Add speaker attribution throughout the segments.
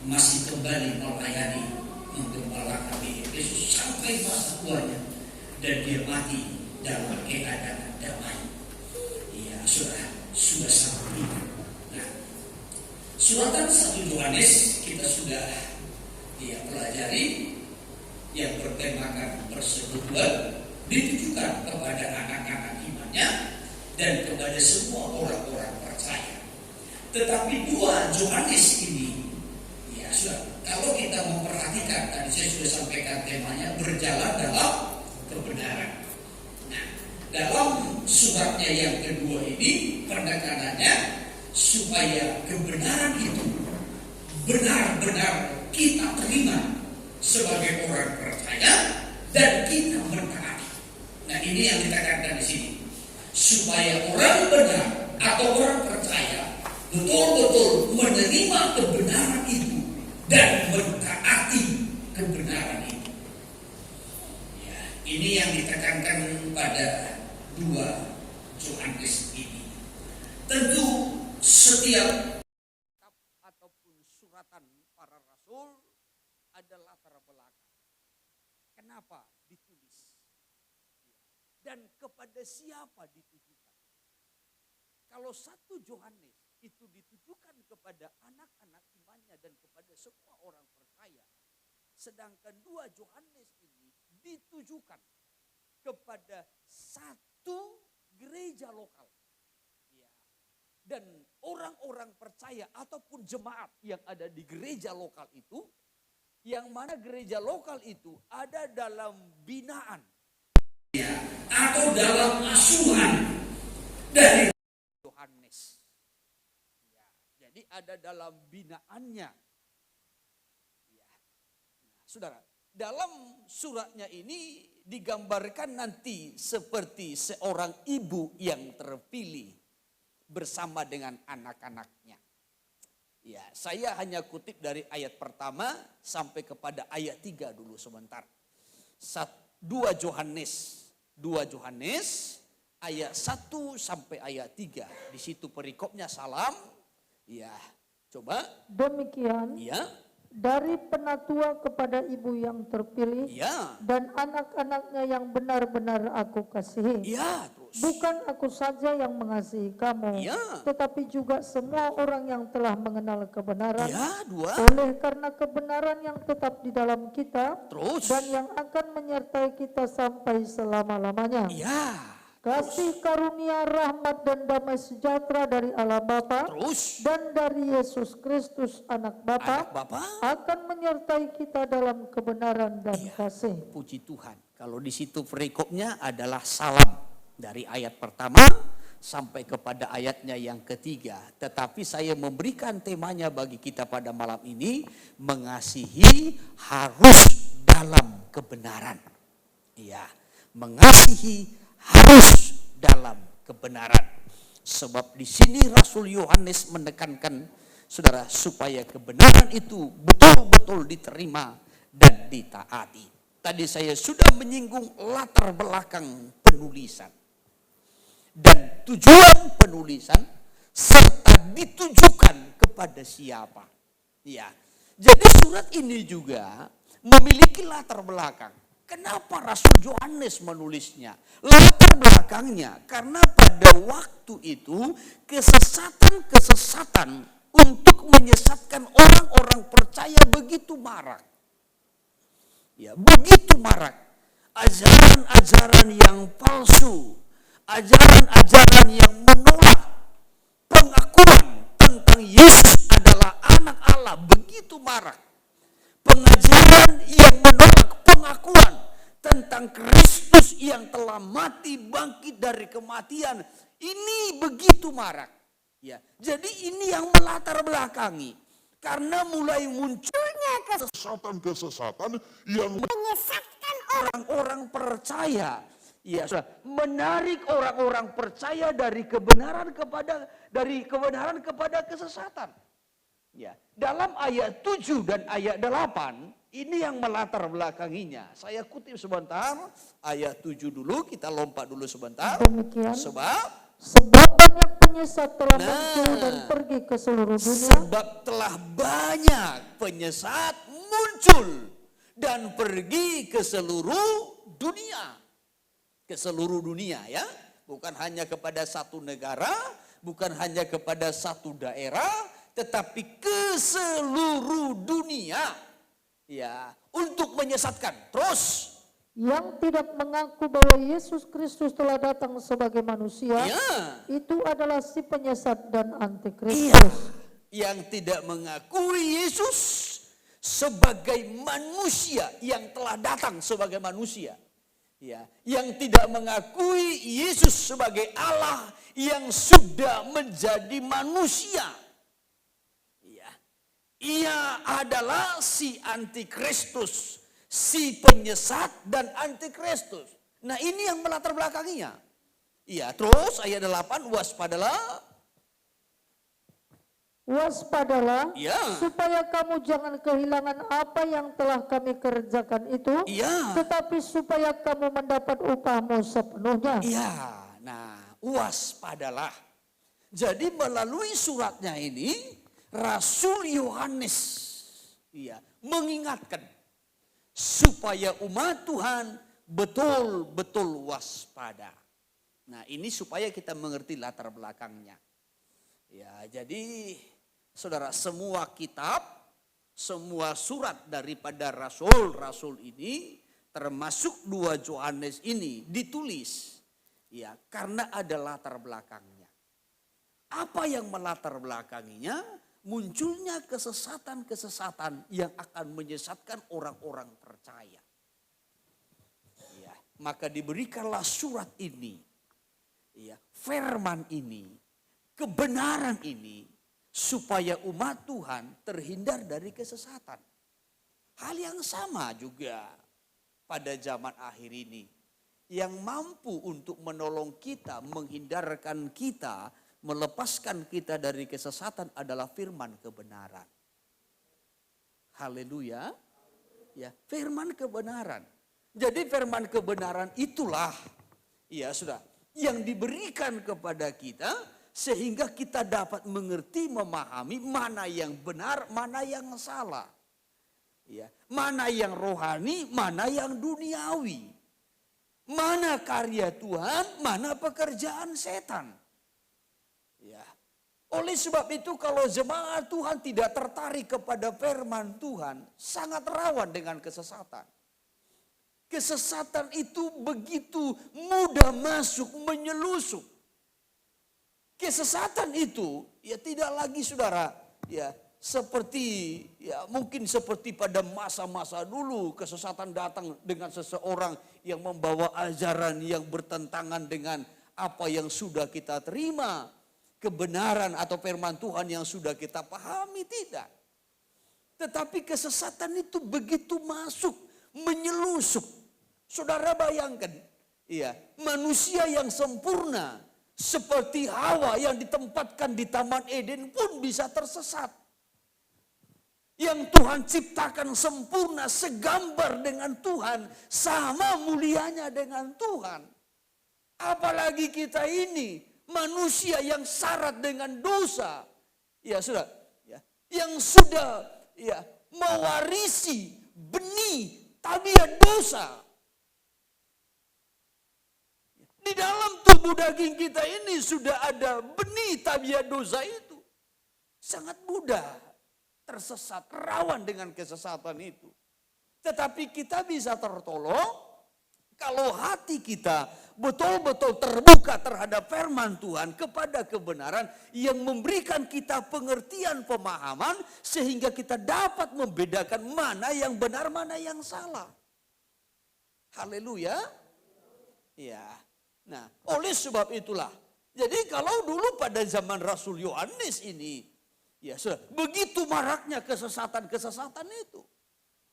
Speaker 1: masih kembali melayani menggembalakan di Efesus sampai masa tuanya, dan dia mati dalam keadaan damai. Ya, sudah sangat iman. Nah, suratan 1 Yohanes kita sudah pelajari, yang bertemakan persekutuan, ditujukan kepada anak-anak imannya dan kepada semua orang-orang percaya. Tetapi 2 Yohanes ini, kalau kita memperhatikan, tadi saya sudah sampaikan temanya, berjalan dalam kebenaran. Nah, dalam suratnya yang kedua ini penekanannya supaya kebenaran itu benar-benar kita terima sebagai orang percaya dan kita mentaati. Nah, ini yang ditekankan di sini, supaya orang benar atau orang percaya betul-betul menerima kebenaran itu dan mentaati kebenaran itu. Ya, ini yang ditekankan pada 2 Yohanes ini. Tentu setiap ataupun suratan para rasul ada latar belakang. Kenapa ditulis? Dan kepada siapa ditujukan? Kalau 1 Yohanes itu ditujukan kepada anak-anak imannya dan kepada semua orang percaya, sedangkan 2 Yohanes ini ditujukan kepada satu gereja lokal. Ya. Dan orang-orang percaya ataupun jemaat yang ada di gereja lokal itu, yang mana gereja lokal itu ada dalam binaan atau dalam asuhan dari Yohanes. Ya, jadi ada dalam binaannya. Ya. Nah, saudara, dalam suratnya ini digambarkan nanti seperti seorang ibu yang terpilih bersama dengan anak-anaknya. Ya, saya hanya kutip dari ayat pertama sampai kepada ayat 3 dulu sebentar. 2 Yohanes ayat 1 sampai ayat 3. Di situ perikopnya salam. Ya, coba.
Speaker 2: Demikian.
Speaker 1: Ya.
Speaker 2: Dari penatua kepada ibu yang terpilih,
Speaker 1: ya,
Speaker 2: dan anak-anaknya yang benar-benar aku kasihi.
Speaker 1: Ya, terus.
Speaker 2: Bukan aku saja yang mengasihi kamu,
Speaker 1: Ya.
Speaker 2: tetapi juga semua orang yang telah mengenal kebenaran.
Speaker 1: Ya, 2.
Speaker 2: Oleh karena kebenaran yang tetap di dalam kita,
Speaker 1: Terus.
Speaker 2: dan yang akan menyertai kita sampai selama-lamanya.
Speaker 1: Ya.
Speaker 2: Kasih karunia, rahmat dan damai sejahtera dari Allah Bapa dan dari Yesus Kristus anak Bapa akan menyertai kita dalam kebenaran dan kasih.
Speaker 1: Puji Tuhan. Kalau di situ perikopnya adalah salam dari ayat pertama sampai kepada ayatnya yang ketiga. Tetapi saya memberikan temanya bagi kita pada malam ini, mengasihi harus dalam kebenaran. Ya, mengasihi harus dalam kebenaran. Sebab di sini Rasul Yohanes menekankan, saudara, supaya kebenaran itu betul-betul diterima dan ditaati. Tadi saya sudah menyinggung latar belakang penulisan dan tujuan penulisan serta ditujukan kepada siapa. Ya, jadi surat ini juga memiliki latar belakang. Kenapa Rasul Yohanes menulisnya? Latar belakangnya karena pada waktu itu kesesatan-kesesatan untuk menyesatkan orang-orang percaya begitu marak. Ya, begitu marak. Ajaran-ajaran yang palsu, ajaran-ajaran yang menolak pengakuan tentang Yesus adalah anak Allah begitu marak. Pengajaran yang menolak pengakuan tentang Kristus yang telah mati bangkit dari kematian ini begitu marak. Ya, jadi ini yang melatar belakangi karena mulai munculnya kesesatan-kesesatan yang menyesatkan orang-orang percaya. Ya, menarik orang-orang percaya dari kebenaran kepada kesesatan. Ya, dalam ayat 7 dan ayat 8 ini yang melatar belakanginya. Saya kutip sebentar ayat 7 dulu, kita lompat dulu sebentar.
Speaker 2: Demikian.
Speaker 1: Sebab
Speaker 2: Sebab banyak penyesat telah muncul dan pergi ke seluruh dunia.
Speaker 1: Sebab telah banyak penyesat muncul dan pergi ke seluruh dunia. Ke seluruh dunia ya. Bukan hanya kepada satu negara, bukan hanya kepada satu daerah, tetapi ke seluruh dunia. Ya, untuk menyesatkan. Terus
Speaker 2: yang tidak mengaku bahwa Yesus Kristus telah datang sebagai manusia, itu adalah si penyesat dan antikristus.
Speaker 1: Yang tidak mengakui Yesus sebagai manusia yang telah datang sebagai manusia. Ya, yang tidak mengakui Yesus sebagai Allah yang sudah menjadi manusia. Ya, ia adalah si antikristus. Si penyesat dan antikristus. Nah ini yang melatar belakanginya. Iya, terus ayat 8, waspadalah.
Speaker 2: Waspadalah, supaya kamu jangan kehilangan apa yang telah kami kerjakan itu, tetapi supaya kamu mendapat upahmu sepenuhnya.
Speaker 1: Iya, nah waspadalah. Jadi melalui suratnya ini, Rasul Yohanes mengingatkan supaya umat Tuhan betul-betul waspada. Nah ini supaya kita mengerti latar belakangnya. Ya jadi saudara, semua kitab, semua surat daripada rasul-rasul ini, termasuk 2 Yohanes ini ditulis. Ya karena ada latar belakangnya. Apa yang melatar belakanginya? Munculnya kesesatan-kesesatan yang akan menyesatkan orang-orang percaya. Ya, maka diberikanlah surat ini, firman ini, kebenaran ini, supaya umat Tuhan terhindar dari kesesatan. Hal yang sama juga pada zaman akhir ini. Yang mampu untuk menolong kita, menghindarkan kita, melepaskan kita dari kesesatan adalah firman kebenaran. Haleluya. Ya, firman kebenaran. Jadi firman kebenaran itulah yang diberikan kepada kita sehingga kita dapat mengerti, memahami mana yang benar, mana yang salah. Ya, mana yang rohani, mana yang duniawi. Mana karya Tuhan, mana pekerjaan setan. Ya. Oleh sebab itu kalau jemaat Tuhan tidak tertarik kepada firman Tuhan, sangat rawan dengan kesesatan. Kesesatan itu begitu mudah masuk, menyelusup. Kesesatan itu tidak lagi saudara, seperti mungkin seperti pada masa-masa dulu kesesatan datang dengan seseorang yang membawa ajaran yang bertentangan dengan apa yang sudah kita terima. Kebenaran atau firman Tuhan yang sudah kita pahami, tidak. Tetapi kesesatan itu begitu masuk, menyelusup. Saudara bayangkan, manusia yang sempurna seperti Hawa yang ditempatkan di Taman Eden pun bisa tersesat. Yang Tuhan ciptakan sempurna, segambar dengan Tuhan, sama mulianya dengan Tuhan. Apalagi kita ini, manusia yang syarat dengan dosa, yang sudah mewarisi benih tabiat dosa. Di dalam tubuh daging kita ini sudah ada benih tabiat dosa itu. Sangat mudah tersesat, rawan dengan kesesatan itu. Tetapi kita bisa tertolong kalau hati kita betul-betul terbuka terhadap firman Tuhan kepada kebenaran yang memberikan kita pengertian, pemahaman sehingga kita dapat membedakan mana yang benar, mana yang salah. Haleluya. Ya. Nah, oleh sebab itulah. Jadi kalau dulu pada zaman Rasul Yohanes ini, begitu maraknya kesesatan-kesesatan itu.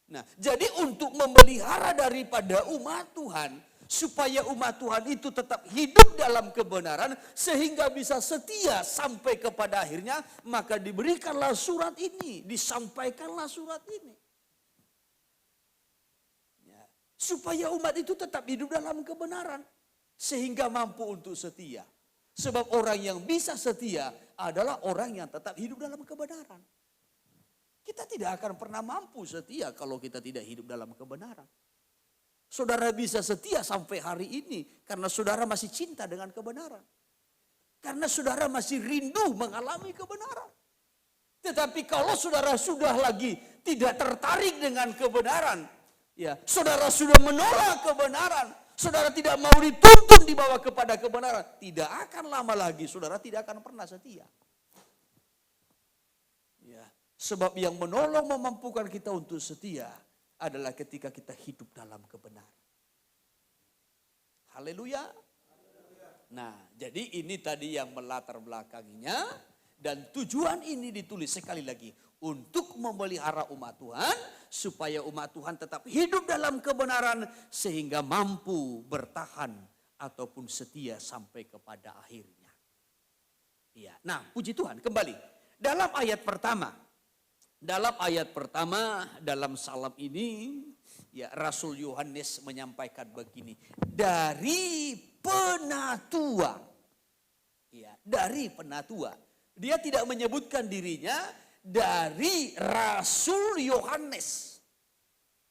Speaker 1: Nah, jadi untuk memelihara daripada umat Tuhan, supaya umat Tuhan itu tetap hidup dalam kebenaran, sehingga bisa setia sampai kepada akhirnya, maka diberikanlah surat ini, disampaikanlah surat ini. Ya, supaya umat itu tetap hidup dalam kebenaran, sehingga mampu untuk setia. Sebab orang yang bisa setia adalah orang yang tetap hidup dalam kebenaran. Kita tidak akan pernah mampu setia kalau kita tidak hidup dalam kebenaran. Saudara bisa setia sampai hari ini karena saudara masih cinta dengan kebenaran. Karena saudara masih rindu mengalami kebenaran. Tetapi kalau saudara sudah lagi tidak tertarik dengan kebenaran, ya, saudara sudah menolak kebenaran, saudara tidak mau dituntun dibawa kepada kebenaran, tidak akan lama lagi saudara tidak akan pernah setia. Ya, sebab yang menolong memampukan kita untuk setia adalah ketika kita hidup dalam kebenaran. Haleluya. Nah, jadi ini tadi yang melatar belakanginya. Dan tujuan ini ditulis sekali lagi untuk memelihara umat Tuhan supaya umat Tuhan tetap hidup dalam kebenaran sehingga mampu bertahan ataupun setia sampai kepada akhirnya. Ya, nah puji Tuhan kembali dalam ayat pertama dalam salam ini ya Rasul Yohanes menyampaikan begini, dari penatua. Ya, dari penatua. Dia tidak menyebutkan dirinya dari Rasul Yohanes.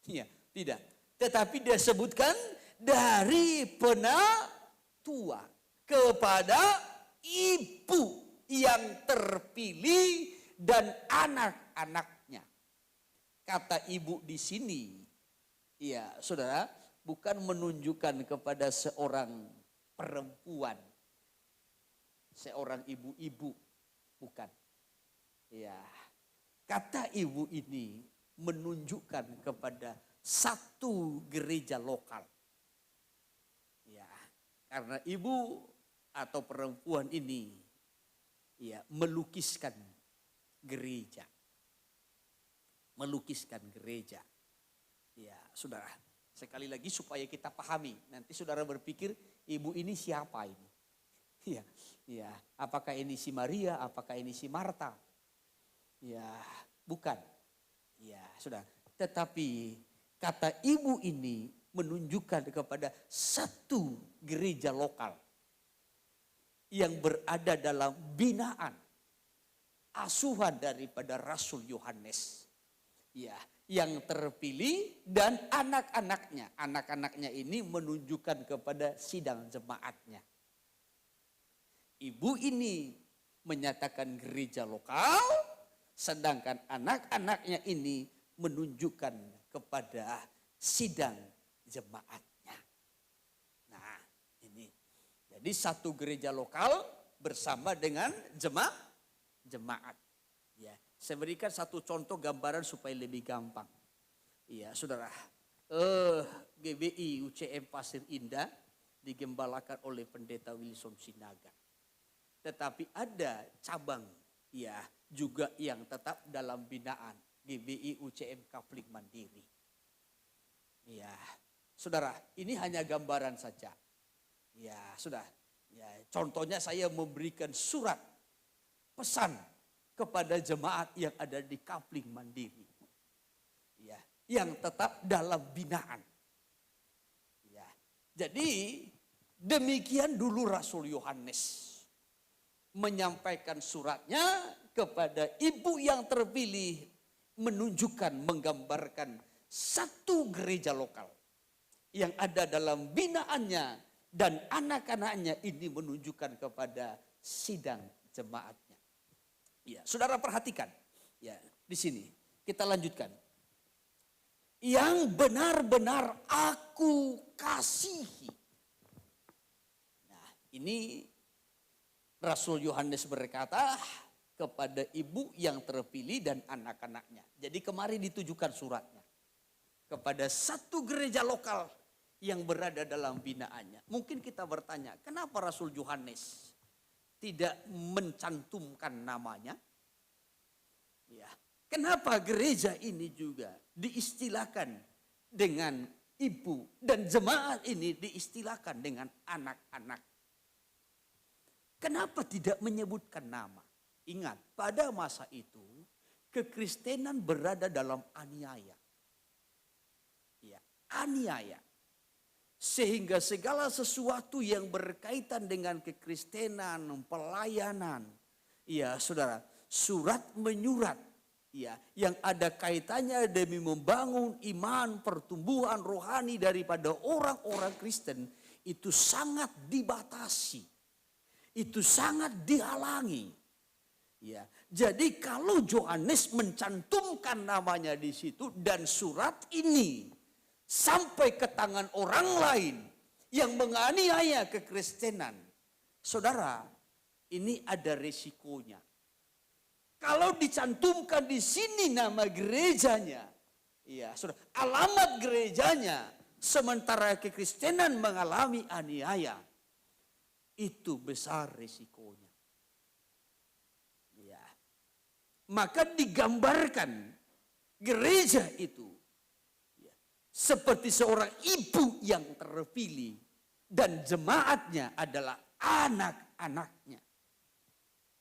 Speaker 1: Ya, tidak. Tetapi dia sebutkan dari penatua kepada ibu yang terpilih dan anak-anaknya. Kata ibu di sini, ya saudara, bukan menunjukkan kepada seorang perempuan, seorang ibu-ibu. Bukan. Ya. Kata ibu ini menunjukkan kepada satu gereja lokal. Ya. Karena ibu atau perempuan ini ya melukiskan gereja. Melukiskan gereja. Ya, saudara. Sekali lagi supaya kita pahami. Nanti saudara berpikir ibu ini siapa ini? Ya, ya, apakah ini si Maria, apakah ini si Marta? Ya, bukan. Ya, sudah. Tetapi kata ibu ini menunjukkan kepada satu gereja lokal yang berada dalam binaan asuhan daripada Rasul Yohanes. Ya, yang terpilih dan anak-anaknya. Anak-anaknya ini menunjukkan kepada sidang jemaatnya. Ibu ini menyatakan gereja lokal, sedangkan anak-anaknya ini menunjukkan kepada sidang jemaatnya. Nah, ini. Jadi satu gereja lokal bersama dengan jemaat. Ya, saya berikan satu contoh gambaran supaya lebih gampang. Iya, saudara. GBI UCM Pasir Indah digembalakan oleh Pendeta Wilson Sinaga. Tetapi ada cabang ya juga yang tetap dalam binaan GBI UCM Katolik Mandiri. Ya, saudara, ini hanya gambaran saja. Ya, sudah. Ya, contohnya saya memberikan surat pesan kepada jemaat yang ada di Katolik Mandiri. Ya, yang tetap dalam binaan. Ya. Jadi demikian dulu Rasul Yohanes menyampaikan suratnya kepada ibu yang terpilih, menunjukkan, menggambarkan satu gereja lokal yang ada dalam binaannya dan anak-anaknya ini menunjukkan kepada sidang jemaatnya. Ya, saudara perhatikan. Ya, di sini kita lanjutkan. Yang benar-benar aku kasihi. Nah, ini Rasul Yohanes berkata kepada ibu yang terpilih dan anak-anaknya. Jadi kemarin ditujukan suratnya kepada satu gereja lokal yang berada dalam binaannya. Mungkin kita bertanya, kenapa Rasul Yohanes tidak mencantumkan namanya? Ya, kenapa gereja ini juga diistilahkan dengan ibu dan jemaat ini diistilahkan dengan anak-anak? Kenapa tidak menyebutkan nama? Ingat, pada masa itu kekristenan berada dalam aniaya. Ya, aniaya. Sehingga segala sesuatu yang berkaitan dengan kekristenan, pelayanan, ya saudara, surat menyurat, ya, yang ada kaitannya demi membangun iman, pertumbuhan rohani daripada orang-orang Kristen, itu sangat dibatasi, itu sangat dihalangi. Ya, jadi kalau Yohanes mencantumkan namanya di situ dan surat ini sampai ke tangan orang lain yang menganiaya kekristenan, saudara, ini ada resikonya. Kalau dicantumkan di sini nama gerejanya, ya, saudara, alamat gerejanya, sementara kekristenan mengalami aniaya, itu besar resikonya. Maka digambarkan gereja itu ya, seperti seorang ibu yang terpilih dan jemaatnya adalah anak-anaknya.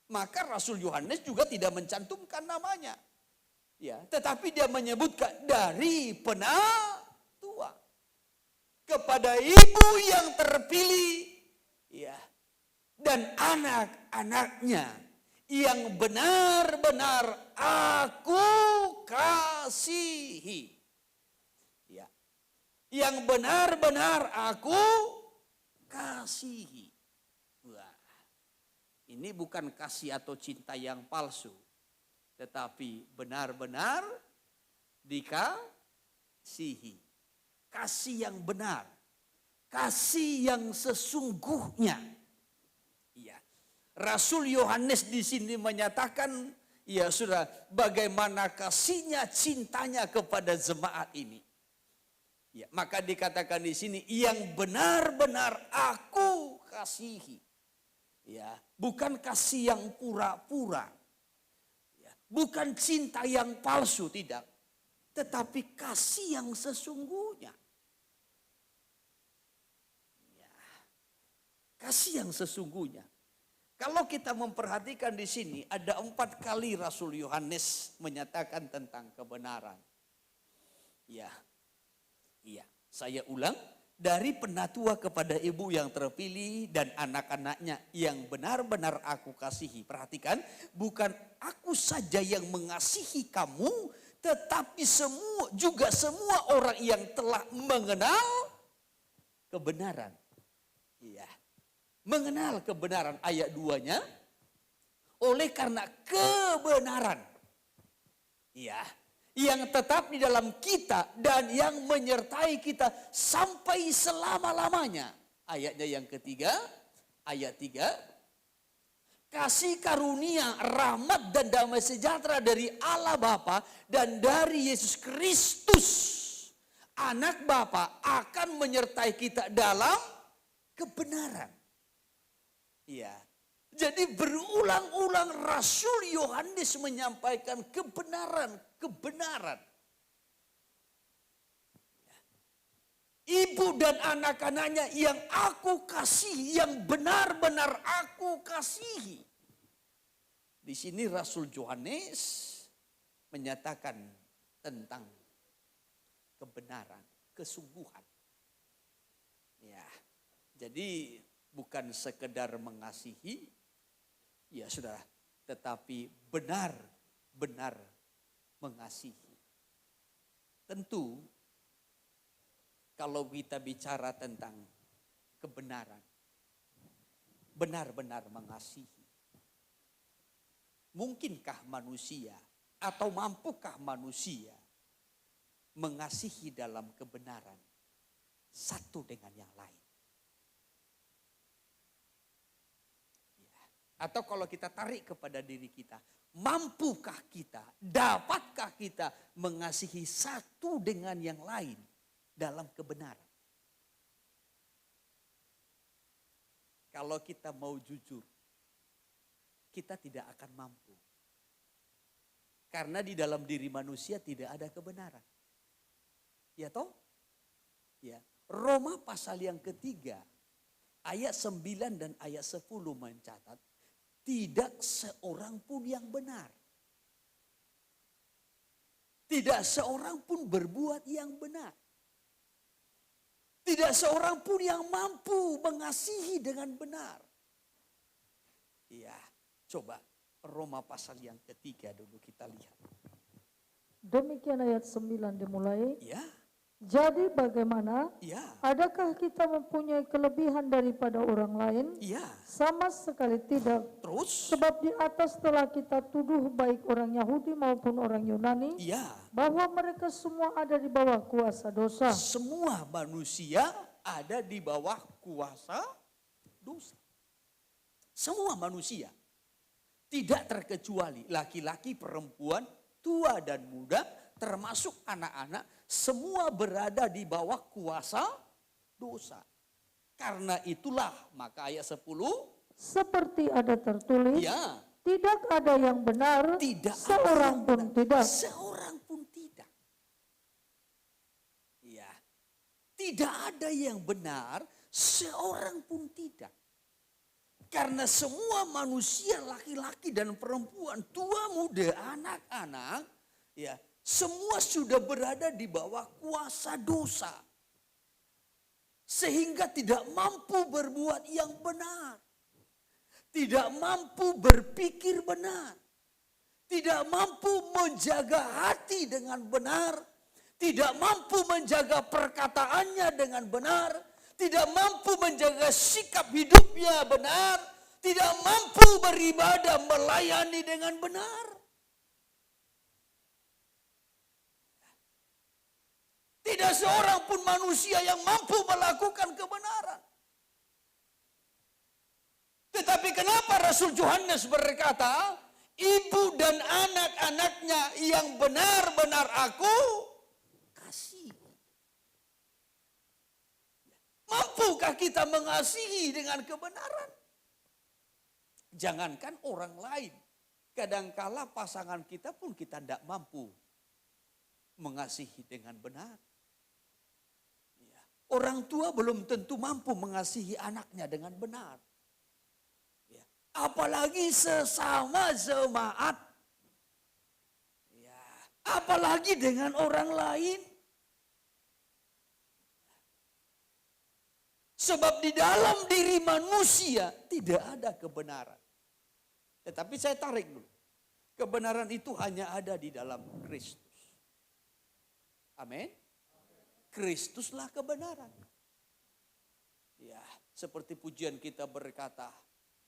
Speaker 1: Maka Rasul Yohanes juga tidak mencantumkan namanya, ya, tetapi dia menyebutkan dari penatua kepada ibu yang terpilih, ya, dan anak-anaknya yang benar-benar aku kasihi. Ya. Yang benar-benar aku kasihi. Wah. Ini bukan kasih atau cinta yang palsu, tetapi benar-benar dikasihi. Kasih yang benar, kasih yang sesungguhnya. Rasul Yohanes di sini menyatakan, ya sudah, bagaimana kasihnya, cintanya kepada jemaat ini. Ya, maka dikatakan di sini yang benar-benar aku kasihi. Ya, bukan kasih yang pura-pura. Ya, bukan cinta yang palsu, tidak. Tetapi kasih yang sesungguhnya. Ya, kasih yang sesungguhnya. Kalau kita memperhatikan di sini ada 4 kali Rasul Yohanes menyatakan tentang kebenaran. Ya, iya. Saya ulang, dari penatua kepada ibu yang terpilih dan anak-anaknya yang benar-benar aku kasihi. Perhatikan, bukan aku saja yang mengasihi kamu, tetapi semua orang yang telah mengenal kebenaran. Iya. Mengenal kebenaran, ayat 2-nya, oleh karena kebenaran, ya, yang tetap di dalam kita dan yang menyertai kita sampai selama-lamanya. Ayatnya yang ketiga, ayat 3, kasih karunia, rahmat dan damai sejahtera dari Allah Bapa dan dari Yesus Kristus, Anak Bapa, akan menyertai kita dalam kebenaran. Ya, jadi berulang-ulang Rasul Yohanes menyampaikan kebenaran. Ibu dan anak-anaknya yang aku kasihi, yang benar-benar aku kasihi. Di sini Rasul Yohanes menyatakan tentang kebenaran, kesungguhan. Ya, jadi bukan sekedar mengasihi, ya sudah, tetapi benar-benar mengasihi. Tentu kalau kita bicara tentang kebenaran, benar-benar mengasihi, mungkinkah manusia atau mampukah manusia mengasihi dalam kebenaran satu dengan yang lain? Atau kalau kita tarik kepada diri kita, mampukah kita, dapatkah kita mengasihi satu dengan yang lain dalam kebenaran? Kalau kita mau jujur, kita tidak akan mampu. Karena di dalam diri manusia tidak ada kebenaran. Ya toh? Ya. Roma pasal yang ketiga, ayat 9 dan ayat 10 mencatat, tidak seorang pun yang benar. Tidak seorang pun berbuat yang benar. Tidak seorang pun yang mampu mengasihi dengan benar. Iya, coba Roma pasal yang ketiga dulu kita lihat.
Speaker 2: Demikian ayat 9 dimulai.
Speaker 1: Ya.
Speaker 2: Jadi bagaimana?
Speaker 1: Ya.
Speaker 2: Adakah kita mempunyai kelebihan daripada orang lain?
Speaker 1: Ya.
Speaker 2: Sama sekali tidak.
Speaker 1: Terus?
Speaker 2: Sebab di atas telah kita tuduh baik orang Yahudi maupun orang Yunani.
Speaker 1: Ya.
Speaker 2: Bahwa mereka semua ada di bawah kuasa dosa.
Speaker 1: Semua manusia ada di bawah kuasa dosa. Semua manusia. Tidak terkecuali laki-laki, perempuan, tua dan muda, termasuk anak-anak, semua berada di bawah kuasa dosa. Karena itulah, maka ayat 10.
Speaker 2: Seperti ada tertulis,
Speaker 1: Ya.
Speaker 2: Tidak ada yang benar,
Speaker 1: Tidak
Speaker 2: seorang
Speaker 1: ada
Speaker 2: pun
Speaker 1: yang benar.
Speaker 2: tidak.
Speaker 1: Seorang pun tidak. Ya. Tidak ada yang benar, seorang pun tidak. Karena semua manusia laki-laki dan perempuan, tua muda, anak-anak, ya, semua sudah berada di bawah kuasa dosa. Sehingga tidak mampu berbuat yang benar. Tidak mampu berpikir benar. Tidak mampu menjaga hati dengan benar. Tidak mampu menjaga perkataannya dengan benar. Tidak mampu menjaga sikap hidupnya benar. Tidak mampu beribadah melayani dengan benar. Tidak seorang pun manusia yang mampu melakukan kebenaran. Tetapi kenapa Rasul Yohanes berkata, ibu dan anak-anaknya yang benar-benar aku kasih. Mampukah kita mengasihi dengan kebenaran? Jangankan orang lain. Kadangkala pasangan kita pun kita tidak mampu mengasihi dengan benar. Orang tua belum tentu mampu mengasihi anaknya dengan benar. Apalagi sesama jemaat. Apalagi dengan orang lain. Sebab di dalam diri manusia tidak ada kebenaran. Tetapi saya tarik dulu. Kebenaran itu hanya ada di dalam Kristus. Amin. Kristuslah kebenaran. Ya, seperti pujian kita berkata,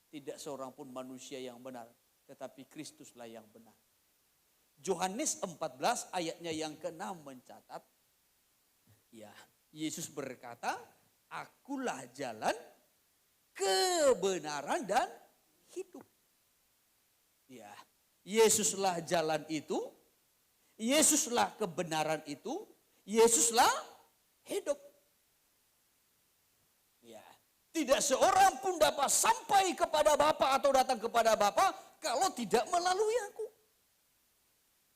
Speaker 1: tidak seorang pun manusia yang benar, tetapi Kristuslah yang benar. Yohanes 14 ayatnya yang ke-6 mencatat, ya, Yesus berkata, akulah jalan, kebenaran dan hidup. Ya, Yesuslah jalan itu, Yesuslah kebenaran itu, Yesuslah hidup. Ya, tidak seorang pun dapat sampai kepada Bapa atau datang kepada Bapa kalau tidak melalui aku.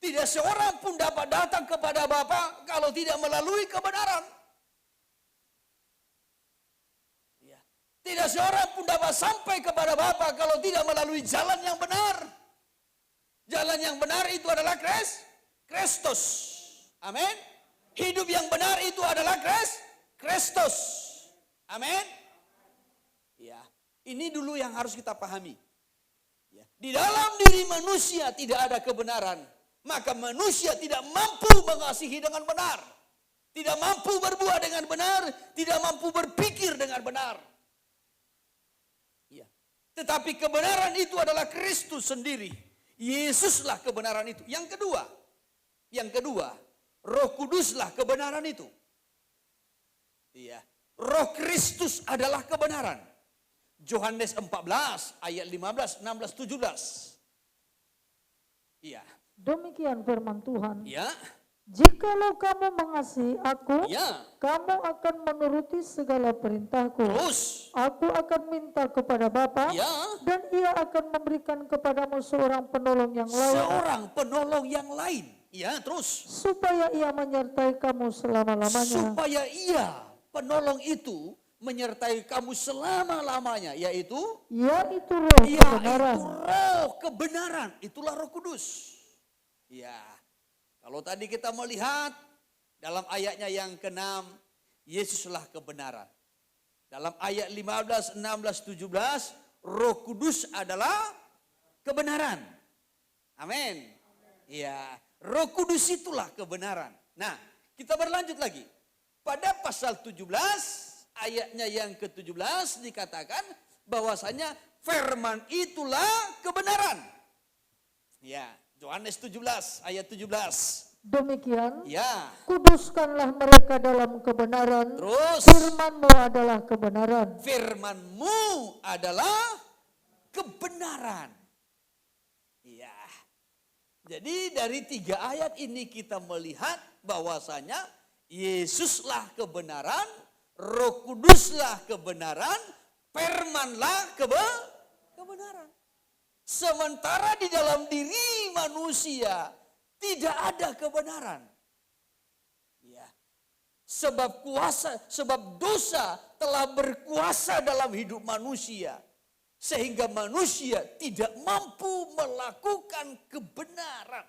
Speaker 1: Tidak seorang pun dapat datang kepada Bapa kalau tidak melalui kebenaran. Ya, tidak seorang pun dapat sampai kepada Bapa kalau tidak melalui jalan yang benar. Jalan yang benar itu adalah Kristus. Amin. Hidup yang benar itu adalah Kristus. Amin. Ya, ini dulu yang harus kita pahami. Ya, di dalam diri manusia tidak ada kebenaran, maka manusia tidak mampu mengasihi dengan benar. Tidak mampu berbuat dengan benar, tidak mampu berpikir dengan benar. Ya. Tetapi kebenaran itu adalah Kristus sendiri. Yesuslah kebenaran itu. Yang kedua, Roh Kuduslah kebenaran itu. Iya. Roh Kristus adalah kebenaran. Yohanes 14 ayat 15, 16, 17. Iya.
Speaker 2: Demikian firman Tuhan.
Speaker 1: Ya.
Speaker 2: Jikalau kamu mengasihi aku,
Speaker 1: Ya.
Speaker 2: kamu akan menuruti segala perintahku.
Speaker 1: Terus.
Speaker 2: Aku akan minta kepada Bapa,
Speaker 1: Ya.
Speaker 2: dan Ia akan memberikan kepadamu seorang penolong yang lain.
Speaker 1: Seorang penolong yang lain. Ya, terus.
Speaker 2: Supaya Ia menyertai kamu selama-lamanya.
Speaker 1: Supaya Ia, penolong itu, menyertai kamu selama-lamanya. Yaitu
Speaker 2: Roh kebenaran.
Speaker 1: Roh kebenaran. Itulah Roh Kudus. Ya. Kalau tadi kita melihat dalam ayatnya yang ke-6, Yesuslah kebenaran. Dalam ayat 15, 16, 17, Roh Kudus adalah kebenaran. Amin. Ya, Roh Kudus itulah kebenaran. Nah, kita berlanjut lagi. Pada pasal 17, ayatnya yang ke-17 dikatakan bahwasanya firman itulah kebenaran. Ya, Yohanes 17 ayat 17.
Speaker 2: Demikian,
Speaker 1: ya,
Speaker 2: kuduskanlah mereka dalam kebenaran.
Speaker 1: Terus,
Speaker 2: firman-Mu adalah kebenaran.
Speaker 1: Firman-Mu adalah kebenaran. Ya. Jadi dari 3 ayat ini kita melihat bahwasanya Yesuslah kebenaran, Roh Kuduslah kebenaran, firmanlah kebenaran. Sementara di dalam diri manusia tidak ada kebenaran. Ya. Sebab dosa telah berkuasa dalam hidup manusia. Sehingga manusia tidak mampu melakukan kebenaran.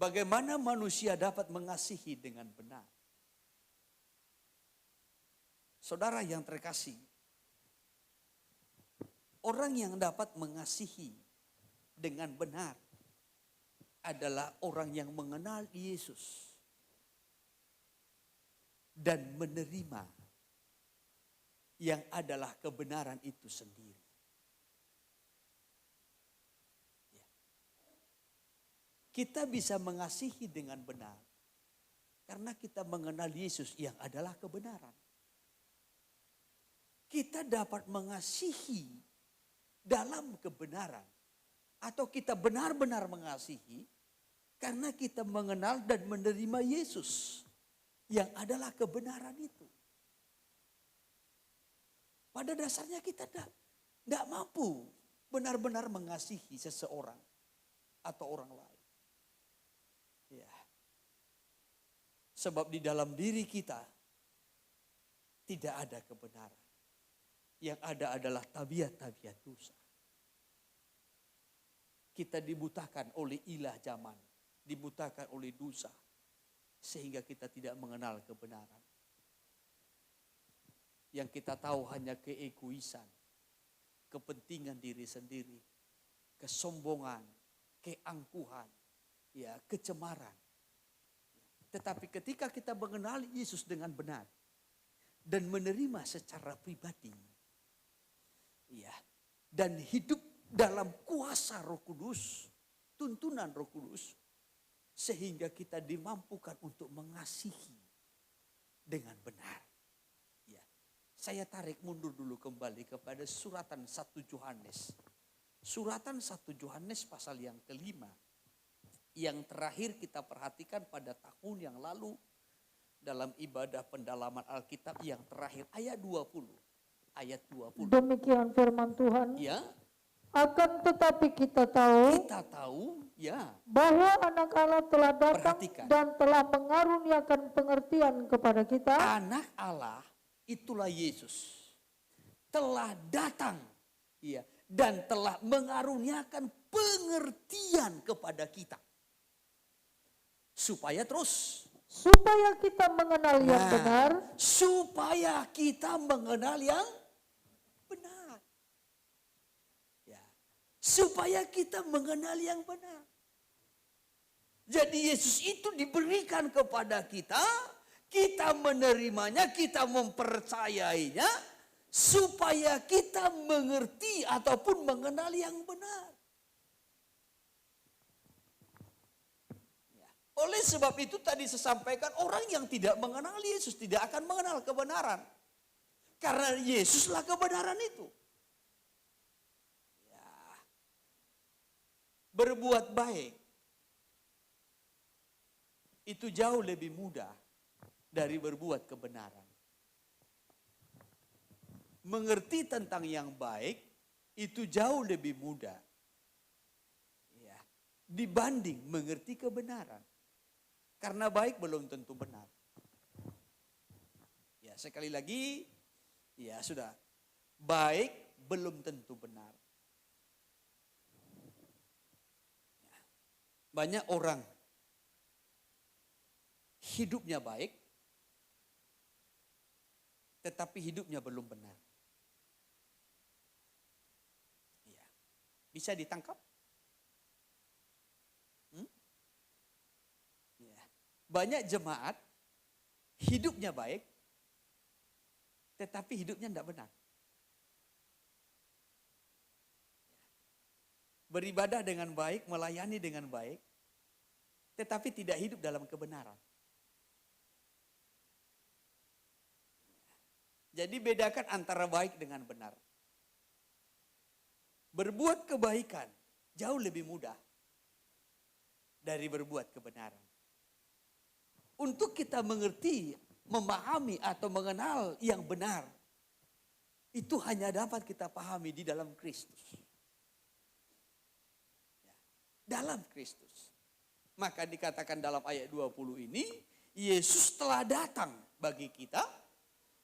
Speaker 1: Bagaimana manusia dapat mengasihi dengan benar? Saudara yang terkasih, orang yang dapat mengasihi dengan benar adalah orang yang mengenal Yesus dan menerima yang adalah kebenaran itu sendiri. Ya. Kita bisa mengasihi dengan benar karena kita mengenal Yesus yang adalah kebenaran. Kita dapat mengasihi dalam kebenaran. Atau kita benar-benar mengasihi karena kita mengenal dan menerima Yesus yang adalah kebenaran itu. Pada dasarnya kita tidak mampu benar-benar mengasihi seseorang atau orang lain. Ya. Sebab di dalam diri kita tidak ada kebenaran. Yang ada adalah tabiat-tabiat dosa. Kita dibutakan oleh ilah zaman, dibutakan oleh dosa, sehingga kita tidak mengenal kebenaran. Yang kita tahu hanya keegoisan, kepentingan diri sendiri, kesombongan, keangkuhan, ya, kecemaran. Tetapi ketika kita mengenali Yesus dengan benar dan menerima secara pribadi, ya, dan hidup dalam kuasa Roh Kudus, tuntunan Roh Kudus, sehingga kita dimampukan untuk mengasihi dengan benar. Ya, saya tarik mundur dulu kembali kepada suratan 1 Yohanes. Suratan 1 Yohanes pasal yang kelima, yang terakhir kita perhatikan pada tahun yang lalu dalam ibadah pendalaman Alkitab yang terakhir ayat 20. Ayat 20.
Speaker 2: Demikian firman Tuhan.
Speaker 1: Ya.
Speaker 2: Akan tetapi kita tahu
Speaker 1: ya,
Speaker 2: bahwa anak Allah telah datang dan telah mengaruniakan pengertian kepada kita.
Speaker 1: Anak Allah itulah Yesus. Telah datang, ya, dan telah mengaruniakan pengertian kepada kita. Supaya
Speaker 2: kita mengenal yang benar.
Speaker 1: Supaya kita mengenal yang benar. Supaya kita mengenal yang benar. Jadi Yesus itu diberikan kepada kita, kita menerimanya, kita mempercayainya, supaya kita mengerti ataupun mengenal yang benar. Oleh sebab itu tadi saya sampaikan, orang yang tidak mengenal Yesus tidak akan mengenal kebenaran. Karena Yesuslah kebenaran itu. Berbuat baik itu jauh lebih mudah dari berbuat kebenaran. Mengerti tentang yang baik itu jauh lebih mudah, ya, dibanding mengerti kebenaran. Karena baik belum tentu benar. Ya, sekali lagi, ya sudah, baik belum tentu benar. Banyak orang hidupnya baik, tetapi hidupnya belum benar. Ya. Bisa ditangkap? Ya. Banyak jemaat hidupnya baik, tetapi hidupnya tidak benar. Beribadah dengan baik, melayani dengan baik, tetapi tidak hidup dalam kebenaran. Jadi bedakan antara baik dengan benar. Berbuat kebaikan jauh lebih mudah dari berbuat kebenaran. Untuk kita mengerti, memahami atau mengenal yang benar, itu hanya dapat kita pahami di dalam Kristus. Dalam Kristus. Maka dikatakan dalam ayat 20 ini, Yesus telah datang bagi kita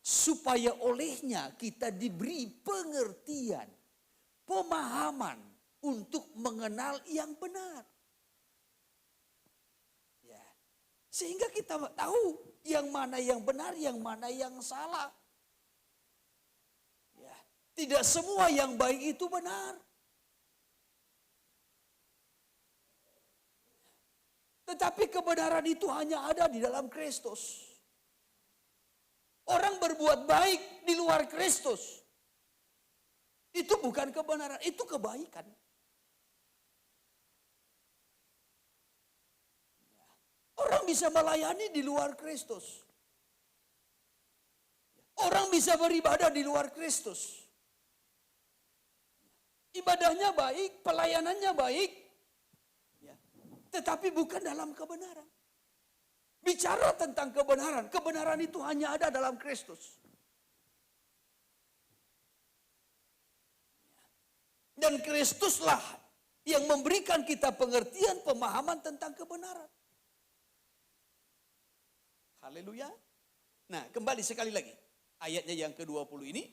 Speaker 1: supaya olehnya kita diberi pengertian, pemahaman untuk mengenal yang benar. Ya. Sehingga kita tahu yang mana yang benar, yang mana yang salah. Ya. Tidak semua yang baik itu benar. Tetapi kebenaran itu hanya ada di dalam Kristus. Orang berbuat baik di luar Kristus, itu bukan kebenaran, itu kebaikan. Orang bisa melayani di luar Kristus. Orang bisa beribadah di luar Kristus. Ibadahnya baik, pelayanannya baik, tetapi bukan dalam kebenaran. Bicara tentang kebenaran, kebenaran itu hanya ada dalam Kristus. Dan Kristuslah yang memberikan kita pengertian, pemahaman tentang kebenaran. Haleluya. Nah, kembali sekali lagi. Ayatnya yang ke-20 ini.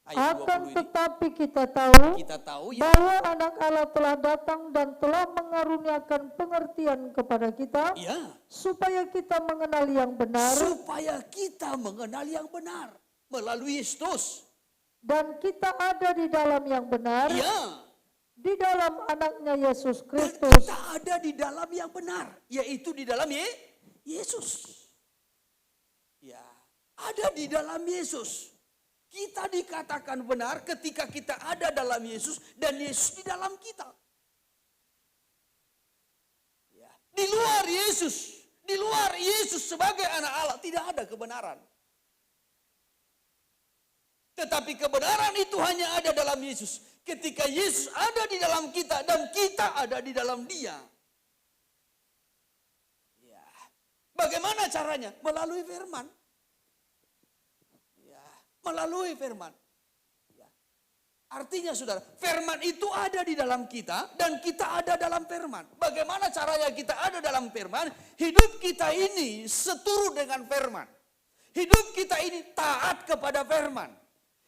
Speaker 2: Akan tetapi kita tahu
Speaker 1: ya,
Speaker 2: bahwa anak Allah telah datang dan telah mengaruniakan pengertian kepada kita,
Speaker 1: ya,
Speaker 2: supaya kita mengenal yang benar.
Speaker 1: Supaya kita mengenal yang benar melalui Kristus.
Speaker 2: Dan kita ada di dalam yang benar.
Speaker 1: Ya.
Speaker 2: Di dalam anaknya Yesus Kristus.
Speaker 1: Dan kita ada di dalam yang benar, yaitu di dalam Yesus. Ya, ada di dalam Yesus. Kita dikatakan benar ketika kita ada dalam Yesus dan Yesus di dalam kita. Ya. Di luar Yesus sebagai anak Allah tidak ada kebenaran. Tetapi kebenaran itu hanya ada dalam Yesus. Ketika Yesus ada di dalam kita dan kita ada di dalam Dia. Ya. Bagaimana caranya? Melalui firman. Melalui firman. Ya. Artinya saudara, firman itu ada di dalam kita dan kita ada dalam firman. Bagaimana caranya kita ada dalam firman? Hidup kita ini seturut dengan firman. Hidup kita ini taat kepada firman.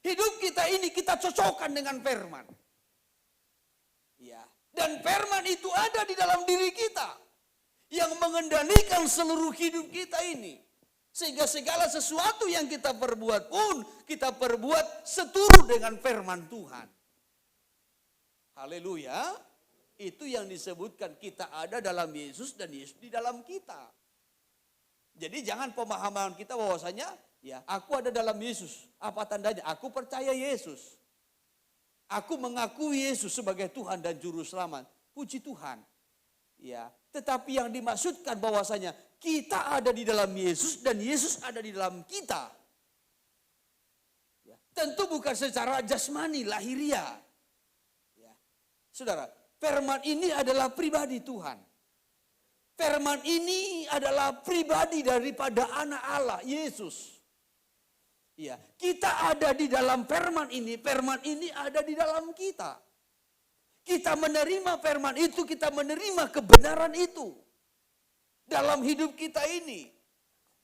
Speaker 1: Hidup kita ini kita cocokkan dengan firman. Ya. Dan firman itu ada di dalam diri kita. Yang mengendalikan seluruh hidup kita ini. Sehingga segala sesuatu yang kita perbuat pun, kita perbuat seturut dengan firman Tuhan. Haleluya. Itu yang disebutkan kita ada dalam Yesus dan Yesus di dalam kita. Jadi jangan pemahaman kita bahwasanya, ya, aku ada dalam Yesus. Apa tandanya? Aku percaya Yesus. Aku mengakui Yesus sebagai Tuhan dan Juru Selamat. Puji Tuhan. Ya, tetapi yang dimaksudkan bahwasanya kita ada di dalam Yesus dan Yesus ada di dalam kita. Ya, tentu bukan secara jasmani, lahiriah. Ya. Saudara, firman ini adalah pribadi Tuhan. Firman ini adalah pribadi daripada anak Allah, Yesus. Ya, kita ada di dalam firman ini ada di dalam kita. Kita menerima firman itu, kita menerima kebenaran itu. Dalam hidup kita ini.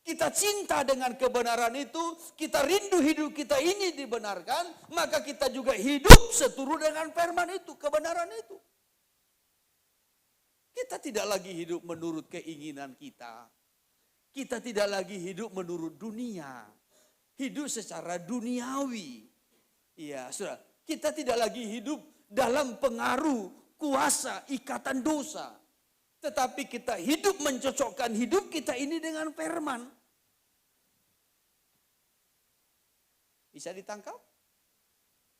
Speaker 1: Kita cinta dengan kebenaran itu, kita rindu hidup kita ini dibenarkan, maka kita juga hidup seturut dengan firman itu, kebenaran itu. Kita tidak lagi hidup menurut keinginan kita. Kita tidak lagi hidup menurut dunia. Hidup secara duniawi. Ya, Saudara, kita tidak lagi hidup dalam pengaruh, kuasa, ikatan dosa. Tetapi kita hidup mencocokkan hidup kita ini dengan firman. Bisa ditangkap?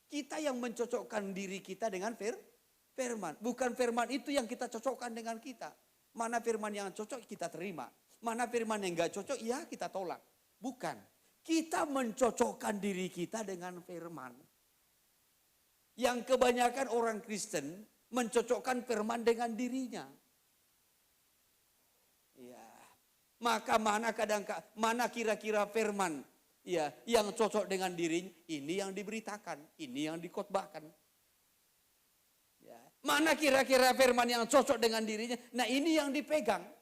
Speaker 1: Kita yang mencocokkan diri kita dengan firman. Bukan firman itu yang kita cocokkan dengan kita. Mana firman yang cocok kita terima. Mana firman yang enggak cocok ya kita tolak. Bukan. Kita mencocokkan diri kita dengan firman. Yang kebanyakan orang Kristen mencocokkan firman dengan dirinya. Ya. Maka mana kira-kira firman ya yang cocok dengan dirinya, ini yang diberitakan, ini yang dikhotbahkan. Ya. Mana kira-kira firman yang cocok dengan dirinya, nah ini yang dipegang.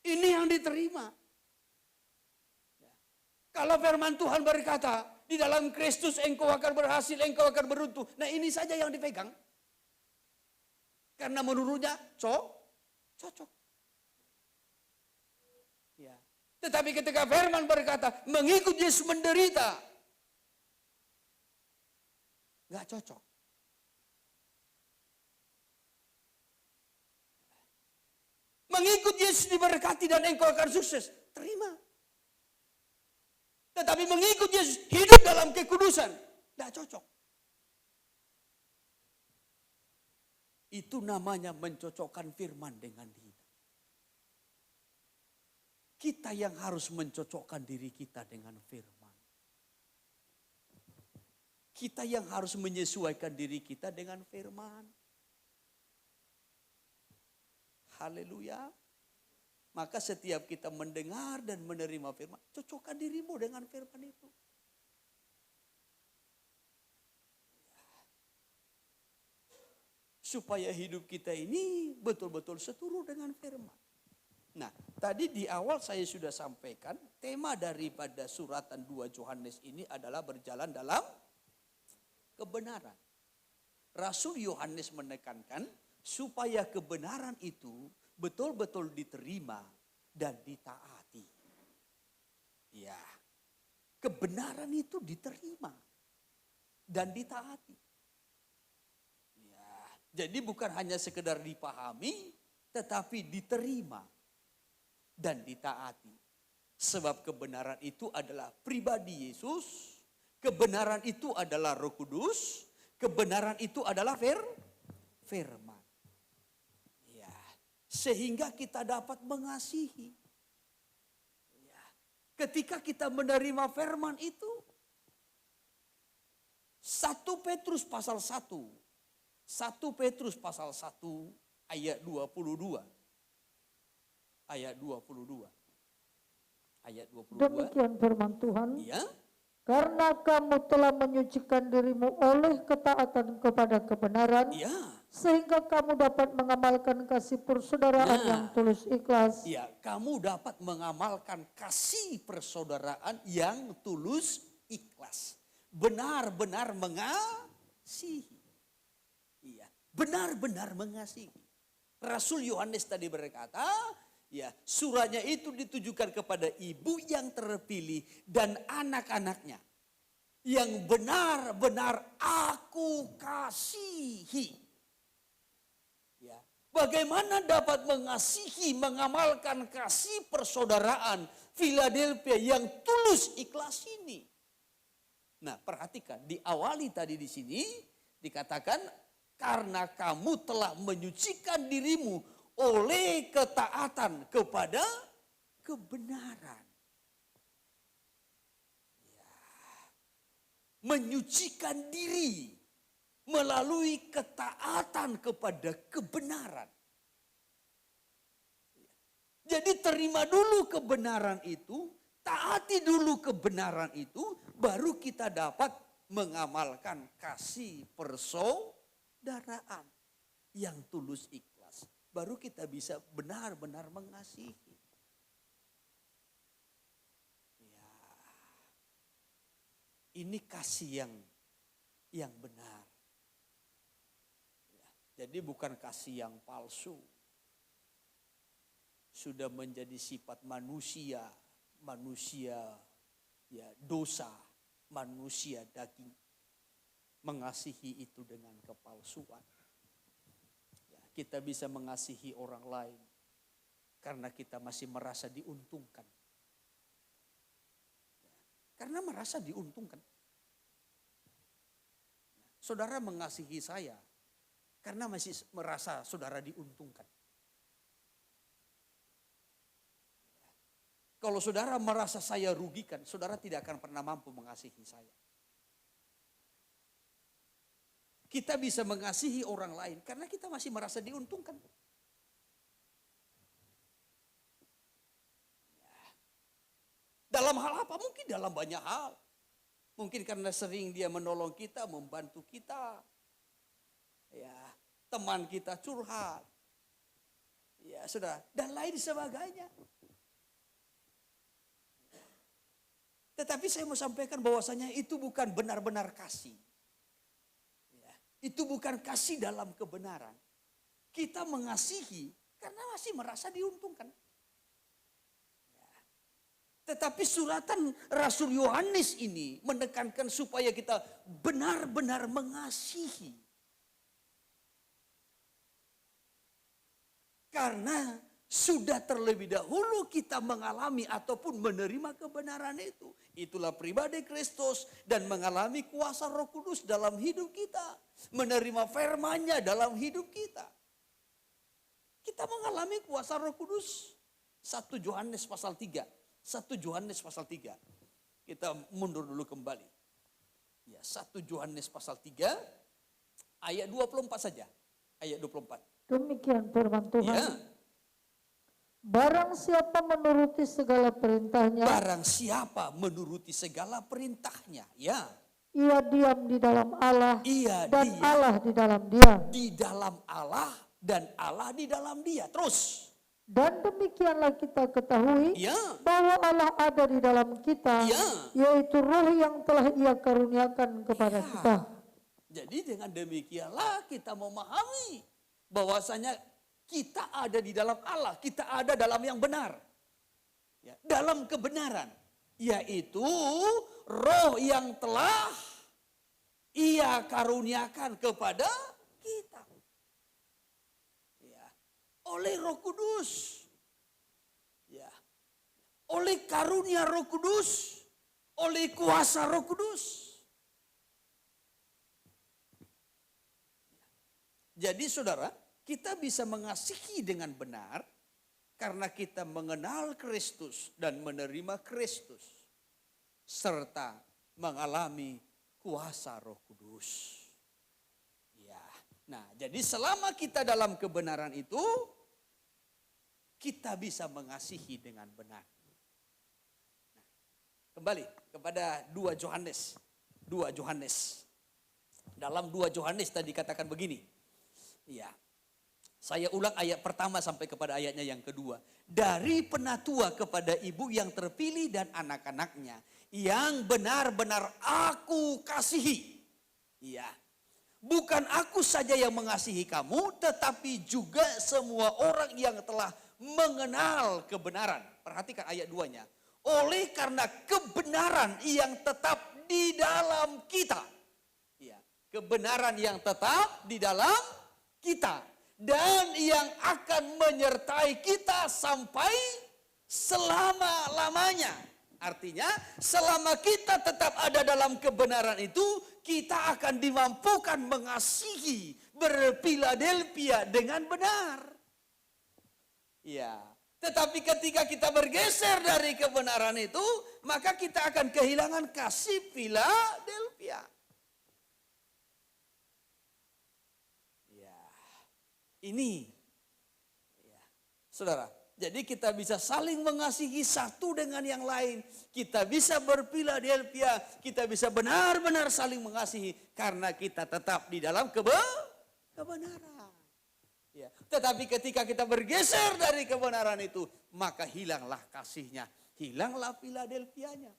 Speaker 1: Ini yang diterima. Ya. Kalau firman Tuhan berkata, di dalam Kristus engkau akan berhasil, engkau akan beruntung. Nah ini saja yang dipegang. Karena menurutnya cocok. Ya. Tetapi ketika firman berkata, mengikut Yesus menderita. Enggak cocok. Mengikut Yesus diberkati dan engkau akan sukses. Terima. Tetapi mengikut Yesus hidup dalam kekudusan. Tidak cocok. Itu namanya mencocokkan firman dengan diri. Kita yang harus mencocokkan diri kita dengan firman. Kita yang harus menyesuaikan diri kita dengan firman. Haleluya. Maka setiap kita mendengar dan menerima firman, cocokkan dirimu dengan firman itu. Supaya hidup kita ini betul-betul seturut dengan firman. Nah, tadi di awal saya sudah sampaikan, tema daripada suratan 2 Yohanes ini adalah berjalan dalam kebenaran. Rasul Yohanes menekankan, supaya kebenaran itu betul-betul diterima dan ditaati. Ya, kebenaran itu diterima dan ditaati. Ya, jadi bukan hanya sekedar dipahami, tetapi diterima dan ditaati. Sebab kebenaran itu adalah pribadi Yesus, kebenaran itu adalah Roh Kudus, kebenaran itu adalah firman. Sehingga kita dapat mengasihi. Ya. Ketika kita menerima firman itu, 1 Petrus pasal 1. 1 Petrus pasal 1 ayat 22. Ayat 22. Ayat 22.
Speaker 2: Demikian firman Tuhan.
Speaker 1: Ya.
Speaker 2: Karena kamu telah menyucikan dirimu oleh ketaatan kepada kebenaran. Ya. Sehingga kamu dapat mengamalkan kasih persaudaraan yang tulus ikhlas.
Speaker 1: Ya, kamu dapat mengamalkan kasih persaudaraan yang tulus ikhlas. Benar-benar mengasihi. Iya, benar-benar mengasihi. Rasul Yohanes tadi berkata, ya, suratnya itu ditujukan kepada ibu yang terpilih dan anak-anaknya yang benar-benar aku kasihi. Ya. Bagaimana dapat mengasihi, mengamalkan kasih persaudaraan Philadelphia yang tulus ikhlas ini? Nah, perhatikan, diawali tadi di sini dikatakan karena kamu telah menyucikan dirimu oleh ketaatan kepada kebenaran. Ya. Menyucikan diri melalui ketaatan kepada kebenaran. Jadi terima dulu kebenaran itu, taati dulu kebenaran itu, baru kita dapat mengamalkan kasih persaudaraan yang tulus ikhlas. Baru kita bisa benar-benar mengasihi. Ya. Ini kasih yang benar. Jadi bukan kasih yang palsu. Sudah menjadi sifat manusia ya dosa, manusia daging. Mengasihi itu dengan kepalsuan. Ya, kita bisa mengasihi orang lain karena kita masih merasa diuntungkan. Ya, karena merasa diuntungkan. Saudara mengasihi saya karena masih merasa saudara diuntungkan. Kalau saudara merasa saya rugikan, saudara tidak akan pernah mampu mengasihi saya. Kita bisa mengasihi orang lain karena kita masih merasa diuntungkan. Dalam hal apa? Mungkin dalam banyak hal. Mungkin karena sering dia menolong kita, membantu kita. Ya, teman kita curhat. Ya, saudara, dan lain sebagainya. Tetapi saya mau sampaikan bahwasanya itu bukan benar-benar kasih. Ya, itu bukan kasih dalam kebenaran. Kita mengasihi karena masih merasa diuntungkan. Ya. Tetapi suratan Rasul Yohanes ini menekankan supaya kita benar-benar mengasihi. Karena sudah terlebih dahulu kita mengalami ataupun menerima kebenaran itu. Itulah pribadi Kristus dan mengalami kuasa Roh Kudus dalam hidup kita. Menerima firman-Nya dalam hidup kita. Kita mengalami kuasa Roh Kudus. 1 Yohanes pasal 3. 1 Yohanes pasal 3. Kita mundur dulu kembali. Ya, 1 Yohanes pasal 3 ayat 24 saja. Ayat 24.
Speaker 2: Demikian firman Tuhan.
Speaker 1: Ya.
Speaker 2: Barang siapa menuruti segala perintahnya.
Speaker 1: Barang siapa menuruti segala perintahnya. Ya.
Speaker 2: Ia diam di dalam Allah.
Speaker 1: Ia
Speaker 2: dan
Speaker 1: diam
Speaker 2: Allah di dalam dia.
Speaker 1: Di dalam Allah dan Allah di dalam dia. Terus.
Speaker 2: Dan demikianlah kita ketahui
Speaker 1: Ya.
Speaker 2: bahwa Allah ada di dalam kita.
Speaker 1: Ya.
Speaker 2: Yaitu roh yang telah ia karuniakan kepada kita.
Speaker 1: Jadi dengan demikianlah kita memahami bahwasanya kita ada di dalam Allah, kita ada dalam yang benar. Ya, dalam kebenaran, yaitu roh yang telah ia karuniakan kepada kita. Ya, oleh Roh Kudus. Ya, oleh karunia Roh Kudus, oleh kuasa Roh Kudus. Jadi saudara, kita bisa mengasihi dengan benar karena kita mengenal Kristus dan menerima Kristus serta mengalami kuasa Roh Kudus. Ya. Nah, jadi selama kita dalam kebenaran itu kita bisa mengasihi dengan benar. Nah, kembali kepada 2 Yohanes. 2 Yohanes. Dalam 2 Yohanes tadi katakan begini. Ya. Saya ulang ayat pertama sampai kepada ayatnya yang kedua. Dari penatua kepada ibu yang terpilih dan anak-anaknya yang benar-benar aku kasihi. Ya. Bukan aku saja yang mengasihi kamu, tetapi juga semua orang yang telah mengenal kebenaran. Perhatikan ayat 2-nya. Oleh karena kebenaran yang tetap di dalam kita. Ya. Kebenaran yang tetap di dalam kita. Dan yang akan menyertai kita sampai selama-lamanya. Artinya selama kita tetap ada dalam kebenaran itu, kita akan dimampukan mengasihi, berfiladelfia dengan benar. Ya, tetapi ketika kita bergeser dari kebenaran itu, maka kita akan kehilangan kasih filadelfia. Ini, ya, saudara, jadi kita bisa saling mengasihi satu dengan yang lain. Kita bisa berfiladelfia, kita bisa benar-benar saling mengasihi karena kita tetap di dalam kebenaran. Ya. Tetapi ketika kita bergeser dari kebenaran itu, maka hilanglah kasihnya, hilanglah filadelfianya.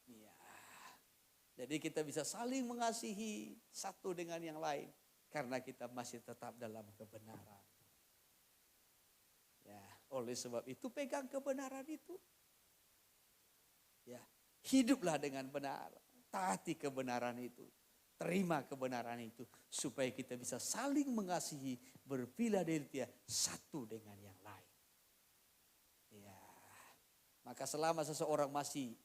Speaker 1: Ya. Jadi kita bisa saling mengasihi satu dengan yang lain karena kita masih tetap dalam kebenaran. Ya, oleh sebab itu pegang kebenaran itu. Ya, hiduplah dengan benar, taati kebenaran itu, terima kebenaran itu supaya kita bisa saling mengasihi, berfiladelfia satu dengan yang lain. Ya, maka selama seseorang masih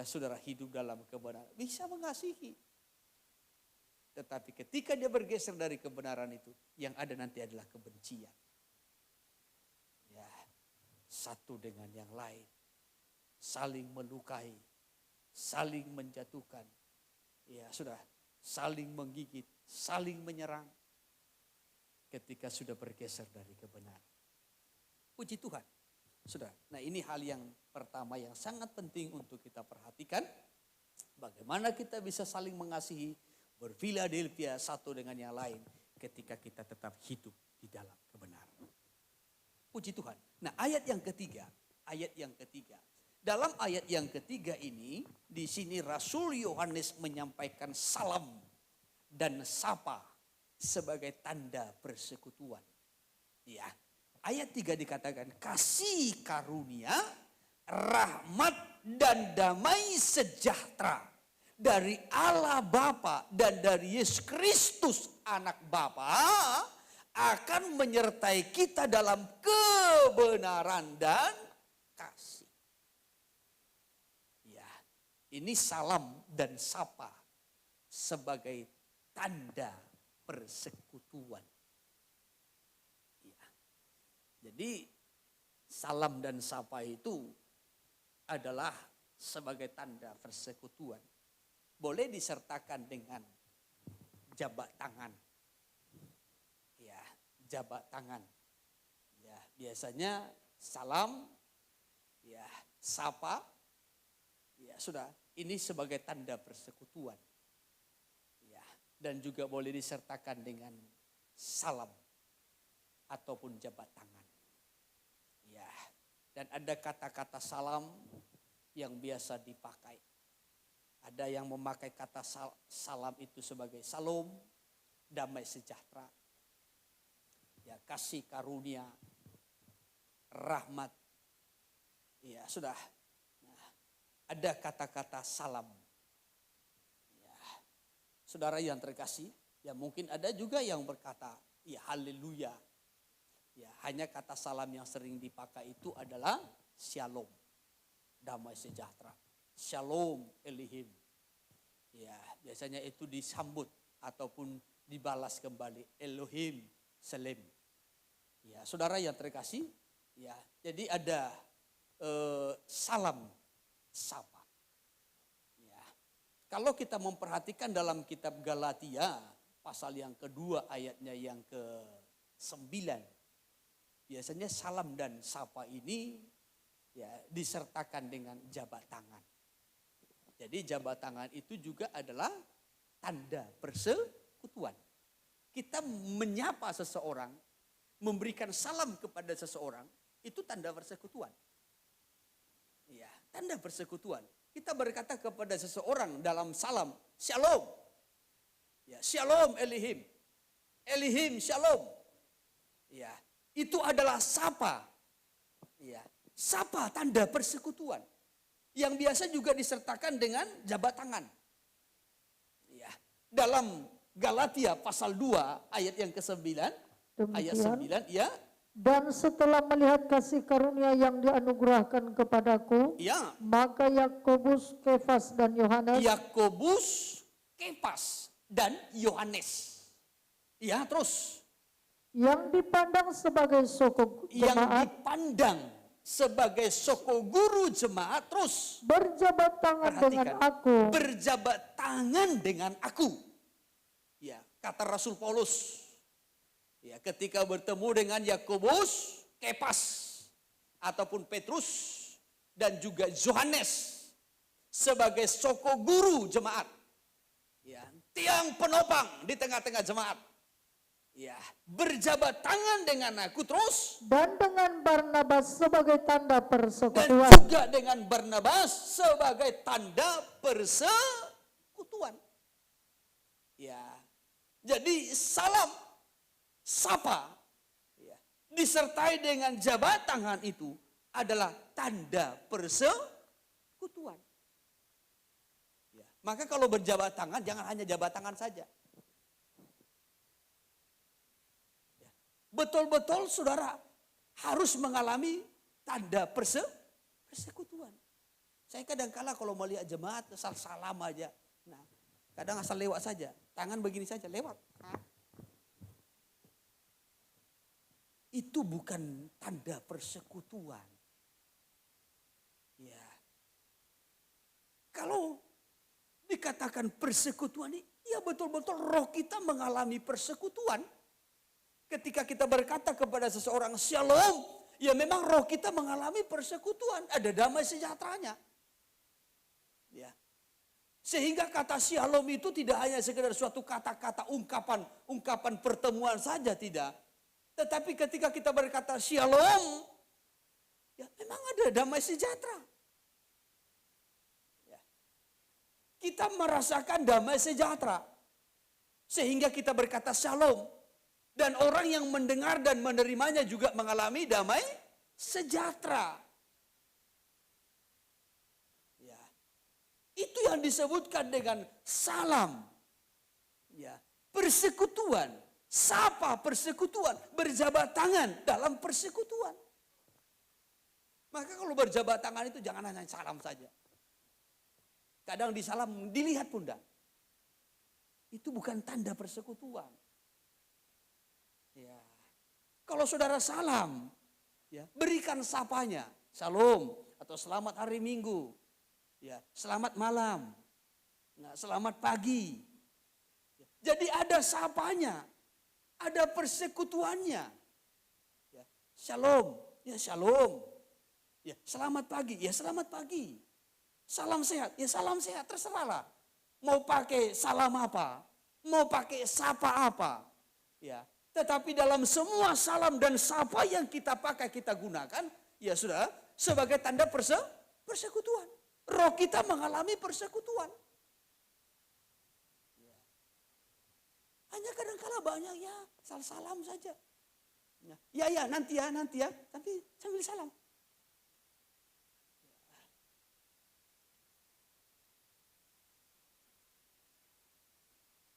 Speaker 1: saudara hidup dalam kebenaran, bisa mengasihi. Tetapi ketika dia bergeser dari kebenaran itu, yang ada nanti adalah kebencian. Ya, satu dengan yang lain, saling melukai, saling menjatuhkan. Ya, sudah, saling menggigit, saling menyerang. Ketika sudah bergeser dari kebenaran. Puji Tuhan. Sudah, nah ini hal yang pertama yang sangat penting untuk kita perhatikan. Bagaimana kita bisa saling mengasihi, berfiladelfia satu dengan yang lain ketika kita tetap hidup di dalam kebenaran. Puji Tuhan. Nah ayat yang ketiga. Dalam ayat yang ketiga ini, di sini Rasul Yohanes menyampaikan salam dan sapa sebagai tanda persekutuan. Ya. Ayat 3 dikatakan kasih karunia, rahmat dan damai sejahtera dari Allah Bapa dan dari Yesus Kristus anak Bapa akan menyertai kita dalam kebenaran dan kasih. Ya, ini salam dan sapa sebagai tanda persekutuan. Jadi salam dan sapa itu adalah sebagai tanda persekutuan. Boleh disertakan dengan jabat tangan. Ya, jabat tangan. Ya, biasanya salam, ya, sapa, ya sudah. Ini sebagai tanda persekutuan. Ya, dan juga boleh disertakan dengan salam ataupun jabat tangan. Ya, dan ada kata-kata salam yang biasa dipakai. Ada yang memakai kata salam itu sebagai salom, damai sejahtera. Ya, kasih karunia, rahmat. Ya, sudah. Nah, ada kata-kata salam. Ya, saudara yang terkasih, ya mungkin ada juga yang berkata, ya haleluya. Ya, hanya kata salam yang sering dipakai itu adalah shalom, damai sejahtera. Shalom Elohim. Ya, biasanya itu disambut ataupun dibalas kembali Elohim Shalom. Ya, saudara yang terkasih, ya, jadi ada salam sapa. Ya. Kalau kita memperhatikan dalam kitab Galatia pasal yang kedua ayatnya yang ke-9. Biasanya salam dan sapa ini ya disertakan dengan jabat tangan. Jadi jabat tangan itu juga adalah tanda persekutuan. Kita menyapa seseorang, memberikan salam kepada seseorang, itu tanda persekutuan. Ya, tanda persekutuan. Kita berkata kepada seseorang dalam salam, shalom. Ya, shalom Elohim. Elohim shalom. Ya, itu adalah sapa. Ya, sapa tanda persekutuan. Yang biasa juga disertakan dengan jabat tangan. Ya, dalam Galatia pasal 2 ayat yang ke-9, ayat 9 ya.
Speaker 2: Dan setelah melihat kasih karunia yang dianugerahkan kepadaku, ya, maka Yakobus, Kefas dan Yohanes.
Speaker 1: Yakobus, Kefas dan Yohanes. Ya, terus
Speaker 2: yang dipandang sebagai soko jemaat.
Speaker 1: Yang dipandang sebagai soko guru jemaat, terus
Speaker 2: berjabat tangan dengan aku.
Speaker 1: Berjabat tangan dengan aku. Ya, kata Rasul Paulus. Ya, ketika bertemu dengan Yakobus, Kefas ataupun Petrus dan juga Yohanes sebagai soko guru jemaat. Ya, tiang penopang di tengah-tengah jemaat. Ya, berjabat tangan dengan aku terus.
Speaker 2: Dan dengan Barnabas sebagai tanda persekutuan.
Speaker 1: Dan juga dengan Barnabas sebagai tanda persekutuan. persekutuan. Ya. Jadi salam, sapa, ya, disertai dengan jabat tangan itu adalah tanda persekutuan. Ya. Maka kalau berjabat tangan jangan hanya jabat tangan saja. Ya. Betul-betul saudara harus mengalami tanda persekutuan. Saya kadang-kala kalau melihat jemaat asal salam aja. Nah, kadang asal lewat saja. Tangan begini saja lewat. Itu bukan tanda persekutuan. Ya. Kalau dikatakan persekutuan ini, ya betul-betul roh kita mengalami persekutuan. Ketika kita berkata kepada seseorang shalom, ya memang roh kita mengalami persekutuan. Ada damai sejahteranya. Ya. Sehingga kata shalom itu tidak hanya sekedar suatu kata-kata ungkapan pertemuan saja, tidak. Tetapi ketika kita berkata shalom, ya memang ada damai sejahtera. Ya. Kita merasakan damai sejahtera. Sehingga kita berkata shalom. Dan orang yang mendengar dan menerimanya juga mengalami damai sejahtera. Ya. Itu yang disebutkan dengan salam. Ya. Persekutuan. Sapa persekutuan. Berjabat tangan dalam persekutuan. Maka kalau berjabat tangan itu jangan hanya salam saja. Kadang disalam dilihat pun dah. Itu bukan tanda persekutuan. Ya. Kalau saudara salam, ya, berikan sapanya, shalom atau selamat hari Minggu, ya, selamat malam, nah, selamat pagi. Jadi ada sapanya, ada persekutuannya. Ya, shalom, ya shalom, ya selamat pagi, ya selamat pagi. Salam sehat, ya salam sehat, terserahlah. Mau pakai salam apa, mau pakai sapa apa, ya. Tetapi dalam semua salam dan sapa yang kita pakai, kita gunakan, ya sudah, sebagai tanda persekutuan. Roh kita mengalami persekutuan. Ya. Hanya kadang-kala banyak ya, salam saja. Ya, nanti ya, tapi sambil salam.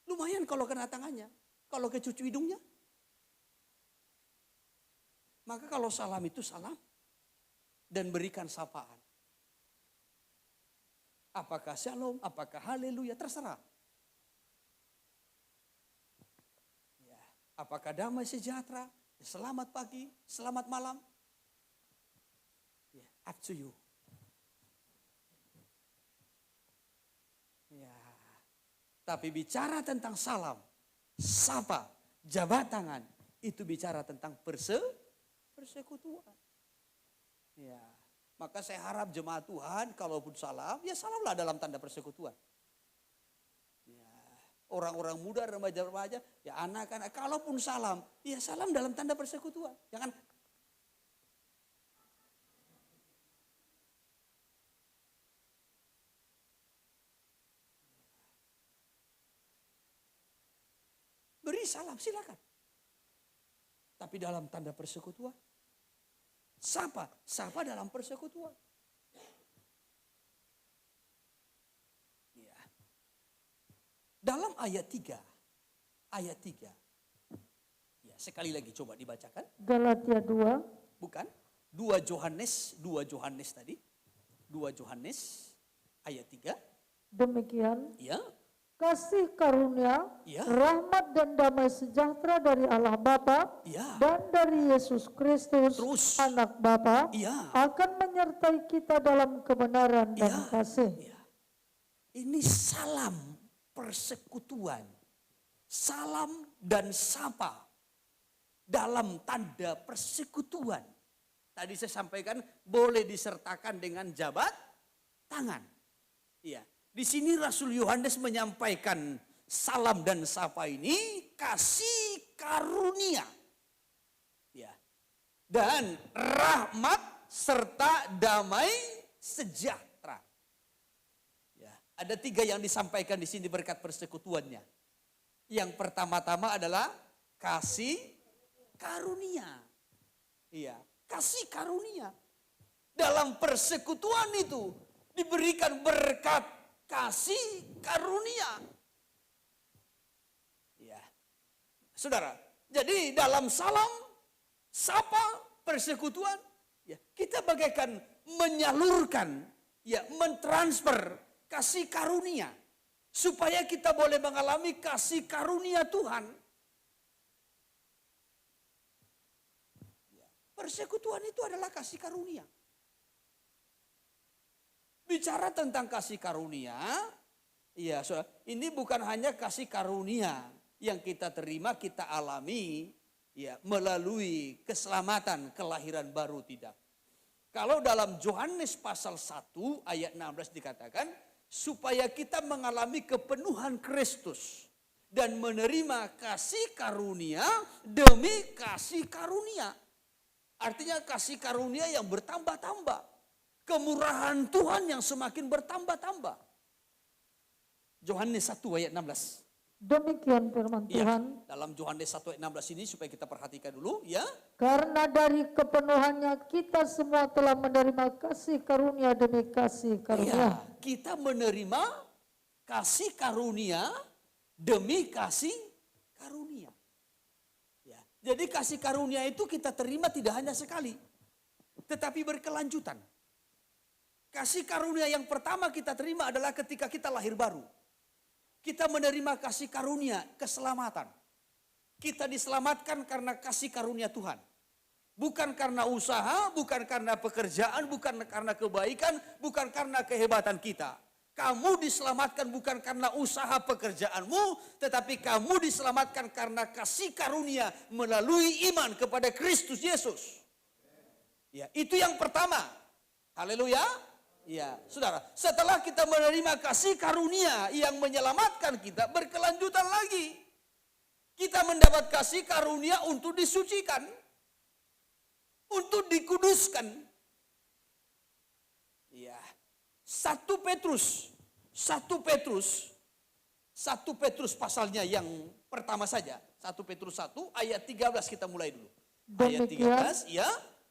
Speaker 1: Lumayan kalau kena tangannya, kalau kecucu hidungnya. Maka kalau salam itu salam dan berikan sapaan. Apakah shalom, apakah haleluya, terserah. Ya, apakah damai sejahtera, selamat pagi, selamat malam. Ya, up to you. Ya. Tapi bicara tentang salam, sapa, jabat tangan, itu bicara tentang persekutuan. Ya, maka saya harap jemaat Tuhan kalaupun salam, ya salamlah dalam tanda persekutuan. Ya, orang-orang muda, remaja-remaja, ya anak-anak, kalaupun salam, ya salam dalam tanda persekutuan. Jangan beri salam, silakan. Tapi dalam tanda persekutuan. Sapa dalam persekutuan. Ya. Dalam ayat 3. Ya, sekali lagi coba dibacakan.
Speaker 2: Galatia 2.
Speaker 1: Bukan. 2 Yohanes tadi. 2 Yohanes ayat 3.
Speaker 2: Demikian.
Speaker 1: Ya.
Speaker 2: Kasih karunia,
Speaker 1: ya,
Speaker 2: rahmat dan damai sejahtera dari Allah Bapa
Speaker 1: ya,
Speaker 2: dan dari Yesus Kristus Anak Bapa
Speaker 1: ya,
Speaker 2: akan menyertai kita dalam kebenaran dan kasih.
Speaker 1: Ya. Ini salam persekutuan, salam dan sapa dalam tanda persekutuan. Tadi saya sampaikan boleh disertakan dengan jabat tangan. Iya. Di sini Rasul Yohanes menyampaikan salam dan sapa ini kasih karunia. Ya. Dan rahmat serta damai sejahtera. Ya. Ada 3 yang disampaikan di sini berkat persekutuannya. Yang pertama-tama adalah kasih karunia. Iya, kasih karunia. Dalam persekutuan itu diberikan berkat kasih karunia. Ya. Saudara, jadi dalam salam, sapa, persekutuan, ya, kita bagaikan menyalurkan, ya, mentransfer kasih karunia. Supaya kita boleh mengalami kasih karunia Tuhan. Ya. Persekutuan itu adalah kasih karunia. Bicara tentang kasih karunia, ya, ini bukan hanya kasih karunia yang kita terima, kita alami, ya, melalui keselamatan, kelahiran baru, tidak. Kalau dalam Yohanes pasal 1 ayat 16 dikatakan, supaya kita mengalami kepenuhan Kristus dan menerima kasih karunia demi kasih karunia. Artinya kasih karunia yang bertambah-tambah. Kemurahan Tuhan yang semakin bertambah-tambah. Yohanes 1 ayat 16.
Speaker 2: Demikian firman Tuhan.
Speaker 1: Ya, dalam Yohanes 1 ayat 16 ini supaya kita perhatikan dulu, ya.
Speaker 2: Karena dari kepenuhannya kita semua telah menerima kasih karunia demi kasih karunia.
Speaker 1: Ya, kita menerima kasih karunia demi kasih karunia. Ya, jadi kasih karunia itu kita terima tidak hanya sekali, tetapi berkelanjutan. Kasih karunia yang pertama kita terima adalah ketika kita lahir baru. Kita menerima kasih karunia, keselamatan. Kita diselamatkan karena kasih karunia Tuhan. Bukan karena usaha, bukan karena pekerjaan, bukan karena kebaikan, bukan karena kehebatan kita. Kamu diselamatkan bukan karena usaha pekerjaanmu, tetapi kamu diselamatkan karena kasih karunia melalui iman kepada Kristus Yesus. Ya, itu yang pertama. Haleluya. Ya, saudara, setelah kita menerima kasih karunia yang menyelamatkan kita, berkelanjutan lagi. Kita mendapat kasih karunia untuk disucikan, untuk dikuduskan. Ya, 1 Petrus pasalnya yang pertama saja, 1 Petrus 1 ayat 13 kita mulai dulu. Ayat 13, ya.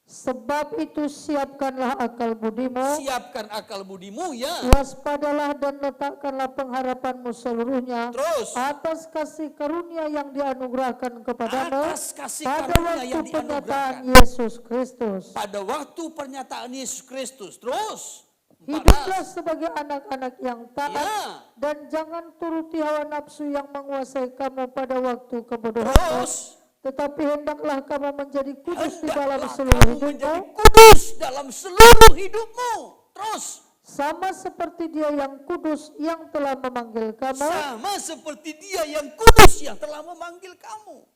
Speaker 2: Sebab itu siapkanlah akal budimu.
Speaker 1: Siapkan akal budimu, ya.
Speaker 2: Waspadalah dan letakkanlah pengharapanmu seluruhnya.
Speaker 1: Terus.
Speaker 2: Atas kasih karunia yang dianugerahkan kepadamu.
Speaker 1: Atas kasih
Speaker 2: pada
Speaker 1: karunia
Speaker 2: waktu
Speaker 1: yang
Speaker 2: pernyataan
Speaker 1: dianugerahkan.
Speaker 2: Yesus Kristus.
Speaker 1: Pada waktu pernyataan Yesus Kristus. Terus.
Speaker 2: Hiduplah sebagai anak-anak yang taat.
Speaker 1: Ya.
Speaker 2: Dan jangan turuti hawa nafsu yang menguasai kamu pada waktu kebodohan.
Speaker 1: Terus.
Speaker 2: Tetapi hendaklah kamu menjadi kudus di dalam
Speaker 1: Hendaklah
Speaker 2: seluruh
Speaker 1: kamu
Speaker 2: hidupmu.
Speaker 1: menjadi kudus dalam seluruh hidupmu. Terus.
Speaker 2: Sama seperti Dia yang kudus yang telah memanggil kamu.
Speaker 1: Sama seperti Dia yang kudus yang telah memanggil kamu.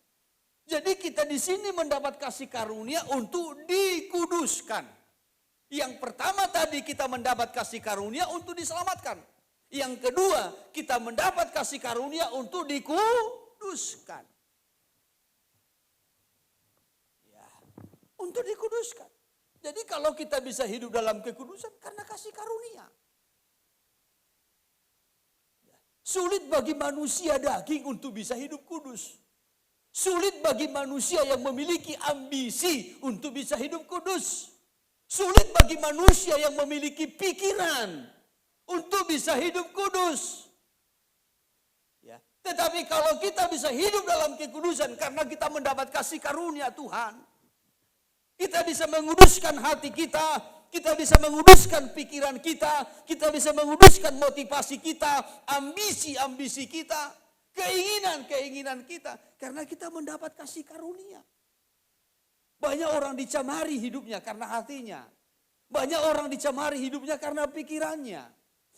Speaker 1: Jadi kita di sini mendapat kasih karunia untuk dikuduskan. Yang pertama tadi kita mendapat kasih karunia untuk diselamatkan. Yang kedua kita mendapat kasih karunia untuk dikuduskan. Untuk dikuduskan. Jadi kalau kita bisa hidup dalam kekudusan karena kasih karunia. Sulit bagi manusia daging untuk bisa hidup kudus. Sulit bagi manusia yang memiliki ambisi untuk bisa hidup kudus. Sulit bagi manusia yang memiliki pikiran untuk bisa hidup kudus. Ya. Tetapi kalau kita bisa hidup dalam kekudusan karena kita mendapat kasih karunia Tuhan. Kita bisa menguduskan hati kita, kita bisa menguduskan pikiran kita bisa menguduskan motivasi kita, ambisi-ambisi kita, keinginan-keinginan kita. Karena kita mendapat kasih karunia. Banyak orang dicemari hidupnya karena hatinya. Banyak orang dicemari hidupnya karena pikirannya.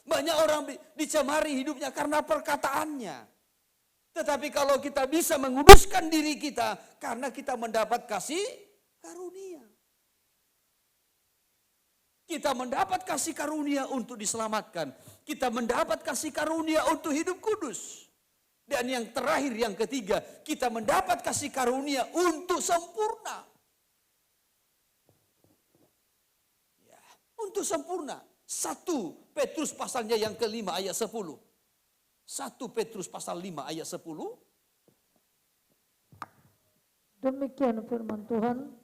Speaker 1: Banyak orang dicemari hidupnya karena perkataannya. Tetapi kalau kita bisa menguduskan diri kita karena kita mendapat kasih karunia. Kita mendapat kasih karunia untuk diselamatkan. Kita mendapat kasih karunia untuk hidup kudus. Dan yang terakhir, yang ketiga, kita mendapat kasih karunia untuk sempurna. Ya, untuk sempurna. 1 Petrus pasalnya yang kelima ayat 10. 1 Petrus pasal 5 ayat 10.
Speaker 2: Demikian firman Tuhan.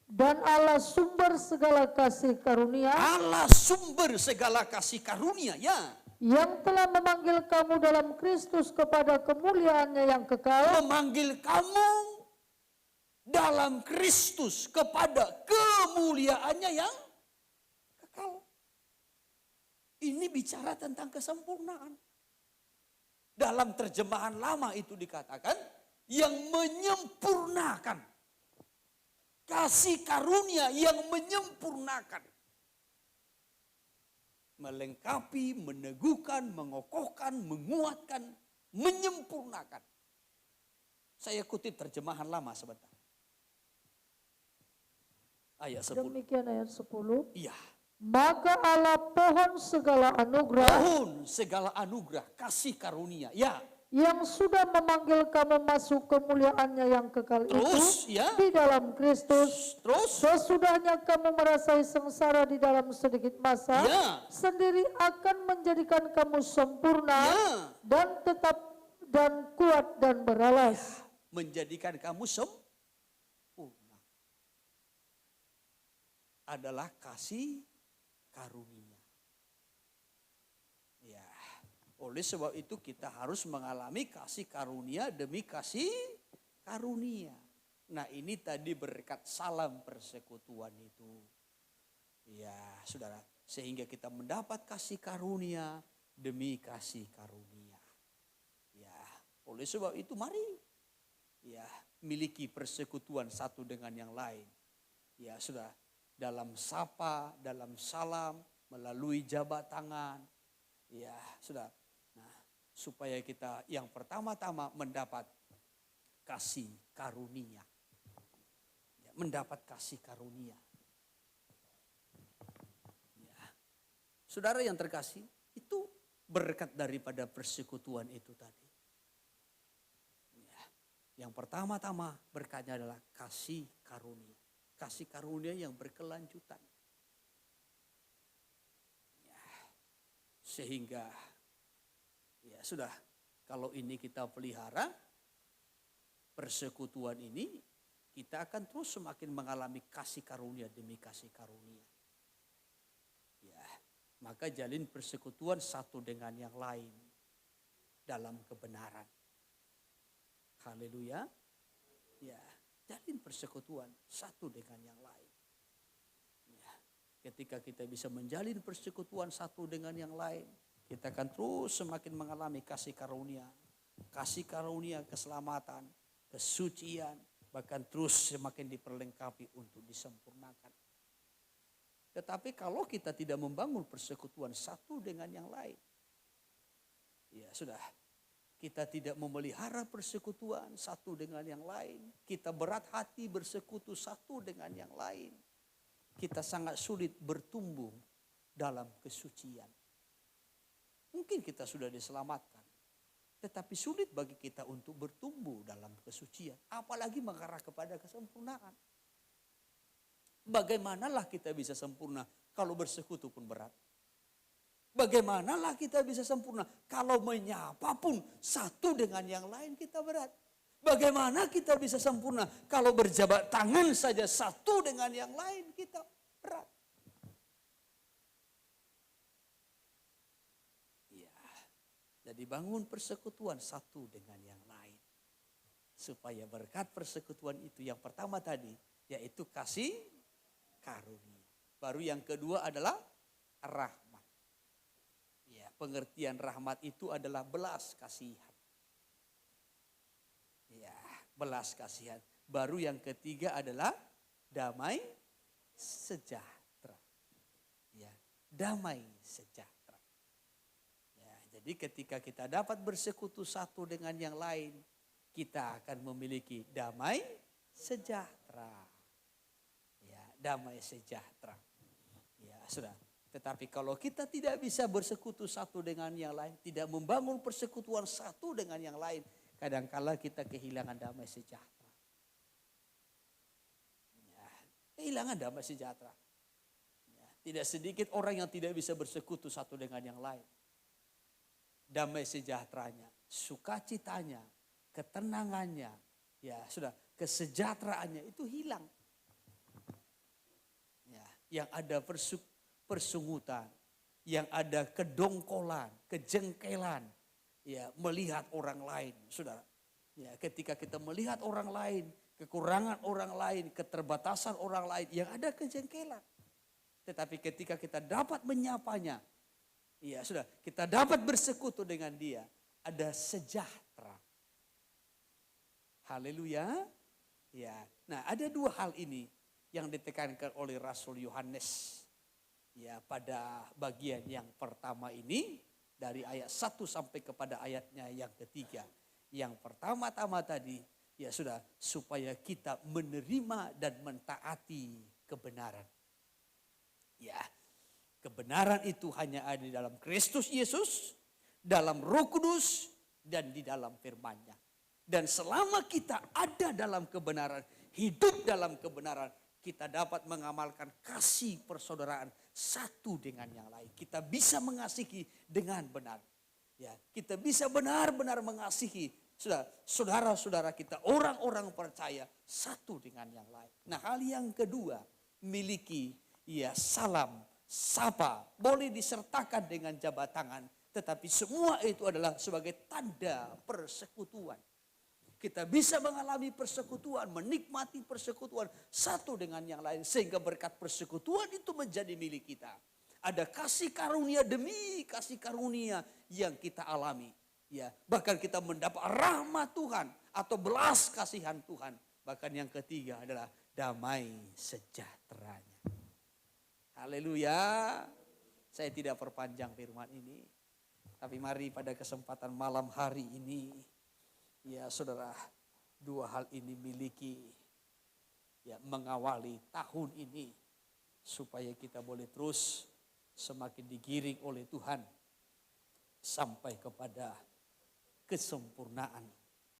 Speaker 2: Dan Allah sumber segala kasih karunia.
Speaker 1: Allah sumber segala kasih karunia, ya.
Speaker 2: Yang telah memanggil kamu dalam Kristus kepada kemuliaannya yang kekal.
Speaker 1: Memanggil kamu dalam Kristus kepada kemuliaannya yang kekal. Ini bicara tentang kesempurnaan. Dalam terjemahan lama itu dikatakan yang menyempurnakan. Kasih karunia yang menyempurnakan. Melengkapi, meneguhkan, mengokohkan, menguatkan, menyempurnakan. Saya kutip terjemahan lama sebentar. Ayat 10.
Speaker 2: Demikian ayat 10.
Speaker 1: Iya.
Speaker 2: Maka Allah pohon segala anugerah.
Speaker 1: Pohon segala anugerah, kasih karunia. Ya.
Speaker 2: Yang sudah memanggil kamu masuk kemuliaannya yang kekal
Speaker 1: Terus,
Speaker 2: itu
Speaker 1: ya.
Speaker 2: di dalam Kristus.
Speaker 1: Terus.
Speaker 2: Sesudahnya kamu merasai sengsara di dalam sedikit masa.
Speaker 1: Ya.
Speaker 2: Sendiri akan menjadikan kamu sempurna.
Speaker 1: Ya.
Speaker 2: Dan tetap dan kuat dan beralas.
Speaker 1: Ya. Menjadikan kamu sempurna. Adalah kasih karunia. Ya. Oleh sebab itu kita harus mengalami kasih karunia demi kasih karunia. Nah ini tadi berkat salam persekutuan itu. Ya saudara, sehingga kita mendapat kasih karunia demi kasih karunia. Ya, oleh sebab itu mari ya miliki persekutuan satu dengan yang lain. Ya sudah, dalam sapa, dalam salam, melalui jabat tangan. Ya sudah. Supaya kita yang pertama-tama mendapat kasih karunia. Ya, mendapat kasih karunia. Ya. Saudara yang terkasih, itu berkat daripada persekutuan itu tadi. Ya. Yang pertama-tama berkatnya adalah kasih karunia. Kasih karunia yang berkelanjutan. Ya. Sehingga ya sudah, kalau ini kita pelihara, persekutuan ini, kita akan terus semakin mengalami kasih karunia demi kasih karunia. Ya, maka jalin persekutuan satu dengan yang lain dalam kebenaran. Haleluya. Ya, jalin persekutuan satu dengan yang lain. Ya, ketika kita bisa menjalin persekutuan satu dengan yang lain, kita akan terus semakin mengalami kasih karunia keselamatan, kesucian, bahkan terus semakin diperlengkapi untuk disempurnakan. Tetapi kalau kita tidak membangun persekutuan satu dengan yang lain, ya sudah, kita tidak memelihara persekutuan satu dengan yang lain, kita berat hati bersekutu satu dengan yang lain, kita sangat sulit bertumbuh dalam kesucian. Mungkin kita sudah diselamatkan, tetapi sulit bagi kita untuk bertumbuh dalam kesucian, apalagi mengarah kepada kesempurnaan. Bagaimanalah kita bisa sempurna kalau bersekutu pun berat? Bagaimanalah kita bisa sempurna kalau menyapa pun satu dengan yang lain kita berat? Bagaimana kita bisa sempurna kalau berjabat tangan saja satu dengan yang lain kita berat? Jadi bangun persekutuan satu dengan yang lain. Supaya berkat persekutuan itu yang pertama tadi, yaitu kasih karunia. Baru yang kedua adalah rahmat. Ya, pengertian rahmat itu adalah belas kasihan. Ya, belas kasihan. Baru yang ketiga adalah damai sejahtera. Ya, damai sejahtera. Jadi ketika kita dapat bersekutu satu dengan yang lain, kita akan memiliki damai sejahtera. Ya, damai sejahtera. Ya, sudah. Tetapi kalau kita tidak bisa bersekutu satu dengan yang lain, tidak membangun persekutuan satu dengan yang lain, kadangkala kita kehilangan damai sejahtera. Ya, kehilangan damai sejahtera. Ya, Tidak sedikit orang yang tidak bisa bersekutu satu dengan yang lain. Damai sejahteranya, sukacitanya, ketenangannya, ya sudah, kesejahteraannya itu hilang. Ya, yang ada persungutan, yang ada kedongkolan, kejengkelan, ya melihat orang lain, saudara. Ya, ketika kita melihat orang lain, kekurangan orang lain, keterbatasan orang lain, yang ada kejengkelan. Tetapi ketika kita dapat menyapanya, ya sudah, kita dapat bersekutu dengan dia, ada sejahtera. Haleluya. Ya. Nah, ada dua hal ini yang ditekankan oleh Rasul Yohanes. Ya, pada bagian yang pertama ini dari ayat 1 sampai kepada ayatnya yang ketiga. Yang pertama-tama tadi, ya sudah, supaya kita menerima dan mentaati kebenaran. Ya, kebenaran itu hanya ada di dalam Kristus Yesus, dalam Roh Kudus, dan di dalam firman-Nya. Dan selama kita ada dalam kebenaran, hidup dalam kebenaran, kita dapat mengamalkan kasih persaudaraan satu dengan yang lain. Kita bisa mengasihi dengan benar. Ya, kita bisa benar-benar mengasihi saudara-saudara kita, orang-orang percaya satu dengan yang lain. Nah, hal yang kedua, miliki salam, sapa, boleh disertakan dengan jabat tangan, tetapi semua itu adalah sebagai tanda persekutuan. Kita bisa mengalami persekutuan, menikmati persekutuan satu dengan yang lain, sehingga berkat persekutuan itu menjadi milik kita. Ada kasih karunia demi kasih karunia yang kita alami. Ya, bahkan kita mendapat rahmat Tuhan atau belas kasihan Tuhan. Bahkan yang ketiga adalah damai sejahteranya. Haleluya. Saya tidak perpanjang firman ini. Tapi mari pada kesempatan malam hari ini, ya saudara, dua hal ini miliki, ya mengawali tahun ini, supaya kita boleh terus semakin digiring oleh Tuhan sampai kepada kesempurnaan